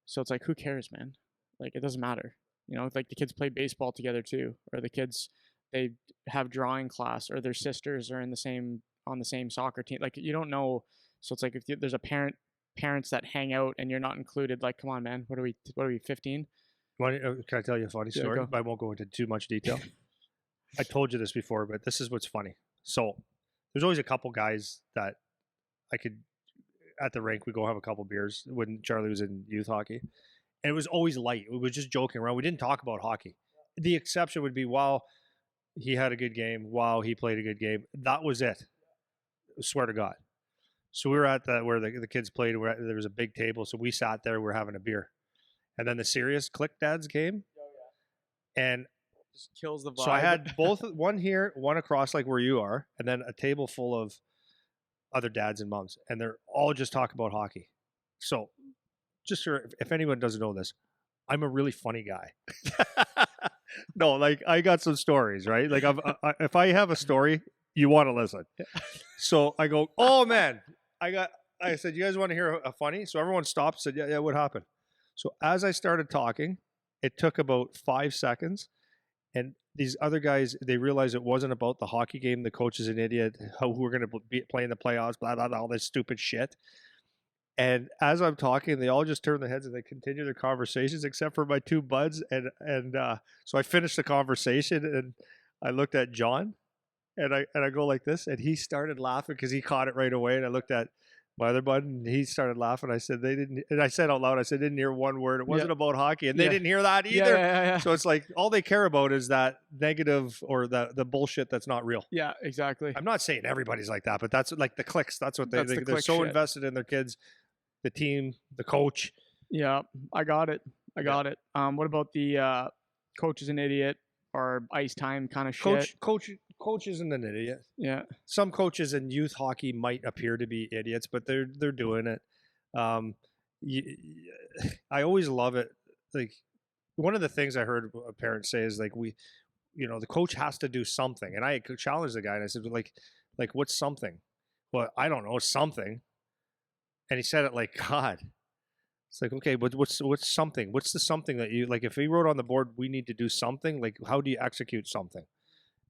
C: So it's like, who cares, man? Like, it doesn't matter. You know, like the kids play baseball together too, or the kids, they have drawing class, or their sisters are in the same on the same soccer team. Like, you don't know. So it's like, if there's a parents that hang out and you're not included, like, come on, man, what are we 15?
B: Can I tell you a funny
C: Yeah,
B: story?
C: go.
B: I won't go into too much detail. I told you this before, but this is what's funny. So there's always a couple guys that I could, at the rink, we go have a couple beers when Charlie was in youth hockey. And it was always light. We were just joking around. We didn't talk about hockey. The exception would be, wow, he had a good game. Wow, he played a good game. That was it. I swear to God. So we were at where the kids played. There was a big table. So we sat there. We were having a beer. And then the serious Click Dads came. And
C: Just kills the vibe.
B: so I had both, one here, one across like where you are, and then a table full of other dads and moms. And they're all just talking about hockey. So just if anyone doesn't know this, I'm a really funny guy. No, like I got some stories, right? Like if I have a story, you want to listen. So I go, oh man, I said, you guys want to hear a funny? So everyone stopped, said, yeah, what happened? So as I started talking, it took about 5 seconds. And these other guys, they realized it wasn't about the hockey game. The coach is an idiot. Who we're going to be playing the playoffs, blah, blah, blah, all this stupid shit. And as I'm talking, they all just turn their heads and they continue their conversations, except for my two buds. And so I finished the conversation, and I looked at John, and I go like this, and he started laughing because he caught it right away. And I looked at my other bud, and he started laughing. I said, they didn't, and I said out loud, I said, didn't hear one word. It wasn't about hockey, and they didn't hear that either.
C: Yeah.
B: So it's like all they care about is that negative or the bullshit that's not real.
C: Yeah, exactly.
B: I'm not saying everybody's like that, but that's like the clicks. That's what
C: That's the
B: they're
C: click
B: so
C: shit.
B: invested in their kids, the team, the coach.
C: Yeah, I got it. What about the coach is an idiot or ice time kind of shit?
B: Coach isn't an idiot.
C: Yeah.
B: Some coaches in youth hockey might appear to be idiots, but they're doing it. I always love it. Like one of the things I heard a parent say is like the coach has to do something, and I challenged the guy and I said like what's something? Well, I don't know, something. And he said it like God. It's like, okay, but what's something? What's the something that you like? If he wrote on the board, we need to do something. Like, how do you execute something?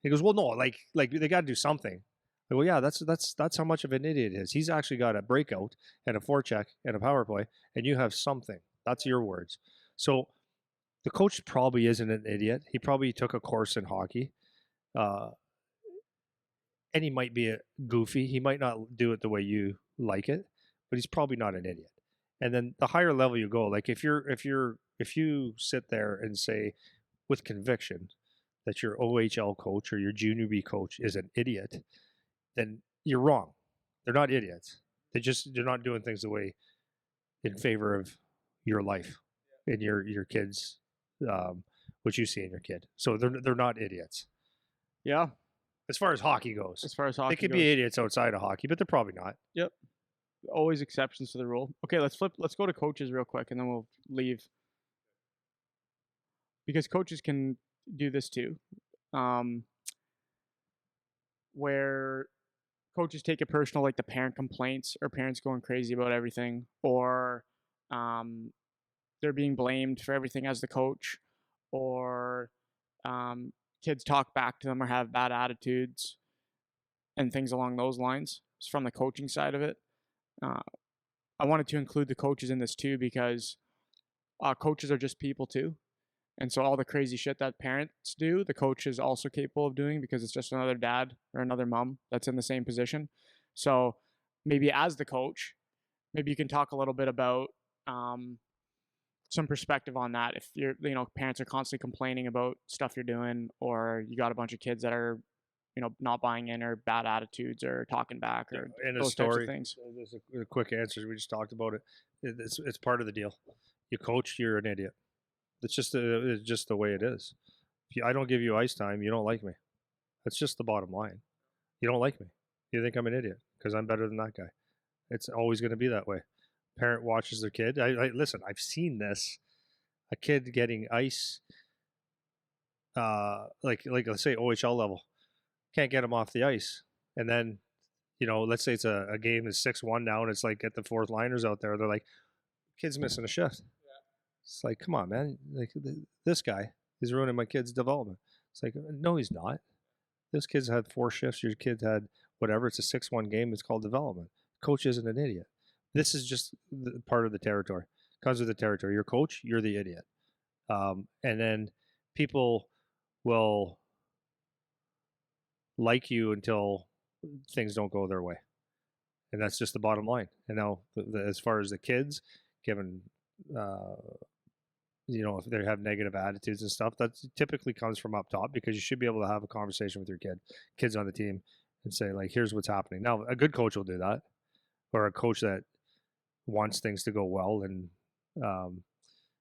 B: He goes, well, no, like they got to do something. I go, yeah, that's how much of an idiot it is. He's actually got a breakout and a forecheck and a power play, and you have something. That's your words. So the coach probably isn't an idiot. He probably took a course in hockey, and he might be goofy. He might not do it the way you like it, but he's probably not an idiot. And then the higher level you go, like if you sit there and say with conviction that your OHL coach or your junior B coach is an idiot, then you're wrong. They're not idiots. They're not doing things the way in favor of your life and your kids, what you see in your kid. So they're not idiots.
C: Yeah.
B: As far as hockey goes.
C: As far as hockey
B: They could
C: goes.
B: be idiots outside of hockey, but they're probably not.
C: Yep. Always exceptions to the rule. Okay, let's go to coaches real quick and then we'll leave. Because coaches can do this too. Where coaches take it personal, like the parent complaints or parents going crazy about everything, or they're being blamed for everything as the coach, or kids talk back to them or have bad attitudes and things along those lines. It's from the coaching side of it. I wanted to include the coaches in this too because coaches are just people too. And so all the crazy shit that parents do, the coach is also capable of doing because it's just another dad or another mom that's in the same position. So maybe as the coach, maybe you can talk a little bit about some perspective on that. If parents are constantly complaining about stuff you're doing, or you got a bunch of kids that are, not buying in or bad attitudes or talking back or
B: in
C: those
B: a story,
C: types of things.
B: There's a quick answer. We just talked about it. It's part of the deal. You coach, you're an idiot. It's just the way it is. If I don't give you ice time, you don't like me. That's just the bottom line. You don't like me. You think I'm an idiot because I'm better than that guy. It's always going to be that way. Parent watches their kid. Listen, I've seen this. A kid getting ice, like let's say OHL level, can't get him off the ice, and then, let's say it's a game that's 6-1 now, and it's like get the fourth liners out there. They're like, kid's missing a shift. It's like, come on, man. Like this guy is ruining my kid's development. It's like, no, he's not. This kid's had 4 shifts. Your kid had whatever. It's a 6-1 game. It's called development. Coach isn't an idiot. This is just part of the territory. Comes with the territory. Your coach, you're the idiot. And then people will like you until things don't go their way. And that's just the bottom line. And now, as far as the kids, given, if they have negative attitudes and stuff, that typically comes from up top, because you should be able to have a conversation with your kids on the team and say, like, here's what's happening. Now, a good coach will do that, or a coach that wants things to go well and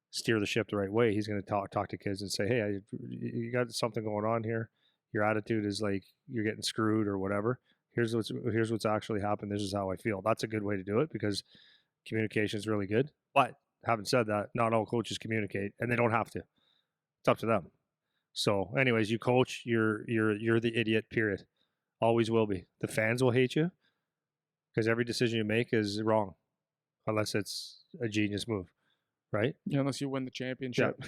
B: steer the ship the right way. He's going to talk to kids and say, hey, you got something going on here. Your attitude is like you're getting screwed or whatever. Here's what's actually happened. This is how I feel. That's a good way to do it, because communication is really good. But having said that, not all coaches communicate, and they don't have to. It's up to them. So, anyways, you coach, you're the idiot. Period. Always will be. The fans will hate you because every decision you make is wrong, unless it's a genius move, right?
C: Yeah, unless you win the championship.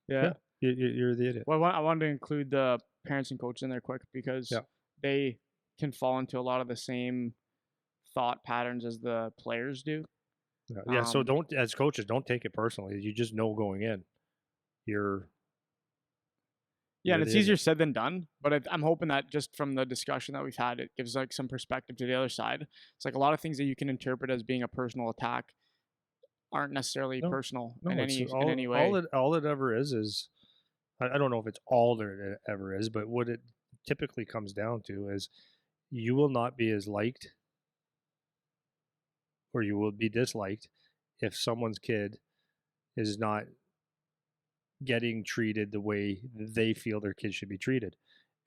B: Yeah. You're the idiot.
C: Well, I wanted to include the parents and coaches in there quick, because they can fall into a lot of the same thought patterns as the players do.
B: Yeah. So don't, as coaches, don't take it personally. You just know going in,
C: and it's easier said than done. But I'm hoping that just from the discussion that we've had, it gives like some perspective to the other side. It's like a lot of things that you can interpret as being a personal attack aren't necessarily personal in any way.
B: All it ever is I don't know if it's all that it ever is, but what it typically comes down to is you will not be as liked, or you will be disliked, if someone's kid is not getting treated the way they feel their kid should be treated.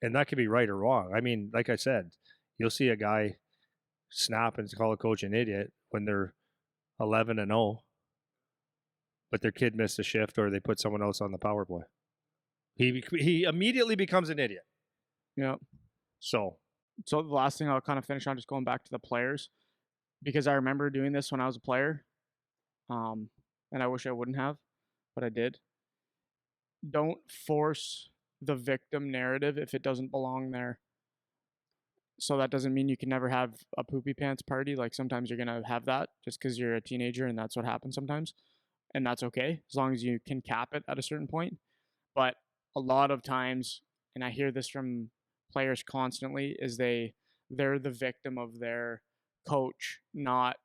B: And that could be right or wrong. I mean, like I said, you'll see a guy snap and call a coach an idiot when they're 11-0, but their kid missed a shift or they put someone else on the power play. He immediately becomes an idiot.
C: Yeah.
B: So
C: the last thing I'll kind of finish on, just going back to the players, because I remember doing this when I was a player, and I wish I wouldn't have, but I did. Don't force the victim narrative if it doesn't belong there. So that doesn't mean you can never have a poopy pants party. Like, sometimes you're going to have that just because you're a teenager, and that's what happens sometimes. And that's okay, as long as you can cap it at a certain point. But a lot of times, and I hear this from players constantly, is they're the victim of their coach not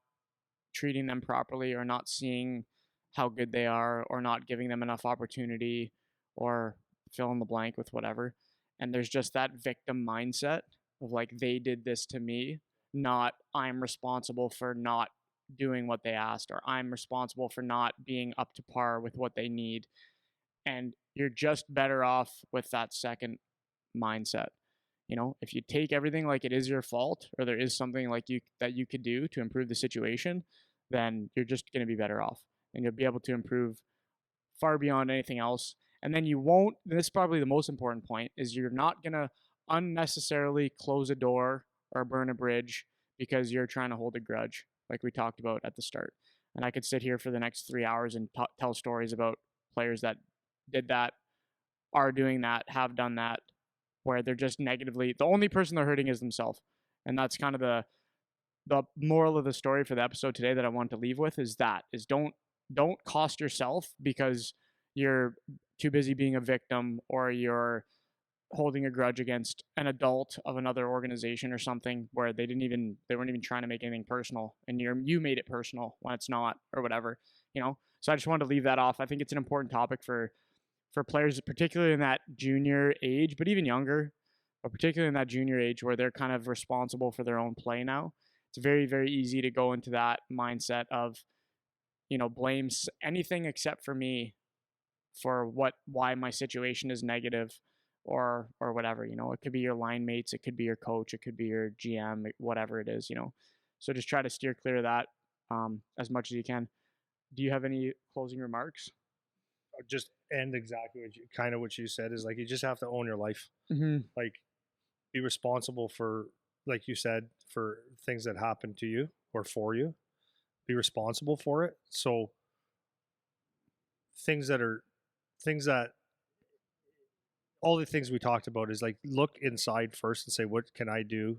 C: treating them properly, or not seeing how good they are, or not giving them enough opportunity, or fill in the blank with whatever. And there's just that victim mindset of like, they did this to me, not I'm responsible for not doing what they asked, or I'm responsible for not being up to par with what they need. And you're just better off with that second mindset. If you take everything like it is your fault, or there is something like that you could do to improve the situation, then you're just going to be better off, and you'll be able to improve far beyond anything else. And then you won't, this is probably the most important point, is you're not going to unnecessarily close a door or burn a bridge because you're trying to hold a grudge, like we talked about at the start. And I could sit here for the next 3 hours and tell stories about players that did that, are doing that, have done that, where they're just negatively, the only person they're hurting is themselves. And that's kind of the moral of the story for the episode today that I want to leave with, is don't cost yourself because you're too busy being a victim, or you're holding a grudge against an adult of another organization or something, where they weren't even trying to make anything personal, and you made it personal when it's not, or whatever. So I just wanted to leave that off. I think it's an important topic for players, particularly in that junior age, but even younger, but particularly in that junior age where they're kind of responsible for their own play now. It's very, very easy to go into that mindset of, blames anything except for me for why my situation is negative, or whatever. It could be your line mates, it could be your coach, it could be your GM, whatever it is. So just try to steer clear of that as much as you can. Do you have any closing remarks?
B: Just end exactly what you said, is like, you just have to own your life.
C: Mm-hmm.
B: Like, be responsible for, like you said, for things that happen to you or for you. Be responsible for it. So things that all the things we talked about is like look inside first and say, what can I do?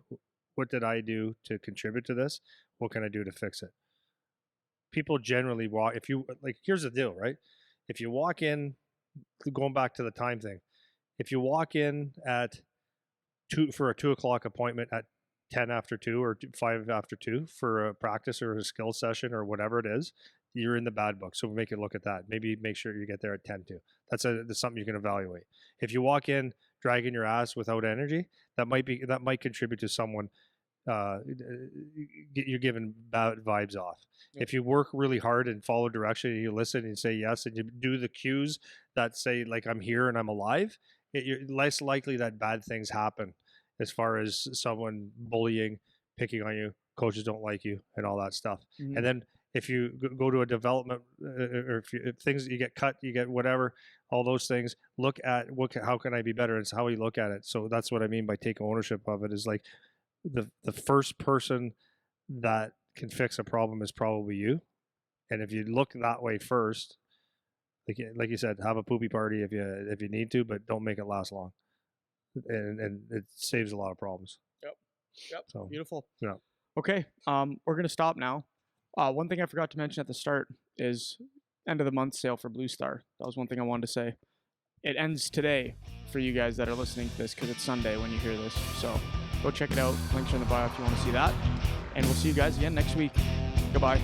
B: What did I do to contribute to this? What can I do to fix it? People generally walk, if you like, here's the deal, right? If you walk in, going back to the time thing, if you walk in at 2 for a 2:00 appointment at 10 after 2 or 5 after 2 for a practice or a skill session or whatever it is, you're in the bad book. So make it look at that. Maybe make sure you get there at 10 to. That's something you can evaluate. If you walk in dragging your ass without energy, that might contribute to someone you're giving bad vibes off. Yep. If you work really hard and follow direction and you listen and say yes and you do the cues that say like I'm here and I'm alive, you're less likely that bad things happen as far as someone bullying, picking on you, coaches don't like you, and all that stuff. Mm-hmm. And then if you go to a development or if things you get cut, you get whatever, all those things, look at how can I be better? It's how you look at it. So that's what I mean by take ownership of it, is like the first person that can fix a problem is probably you. And if you look that way first, like you said, have a poopy party if you need to, but don't make it last long. And it saves a lot of problems.
C: Yep. So, beautiful.
B: Yeah.
C: Okay. We're gonna stop now. One thing I forgot to mention at the start is end of the month sale for Blue Star. That was one thing I wanted to say. It ends today for you guys that are listening to this because it's Sunday when you hear this. So go check it out. Links are in the bio if you want to see that. And we'll see you guys again next week. Goodbye.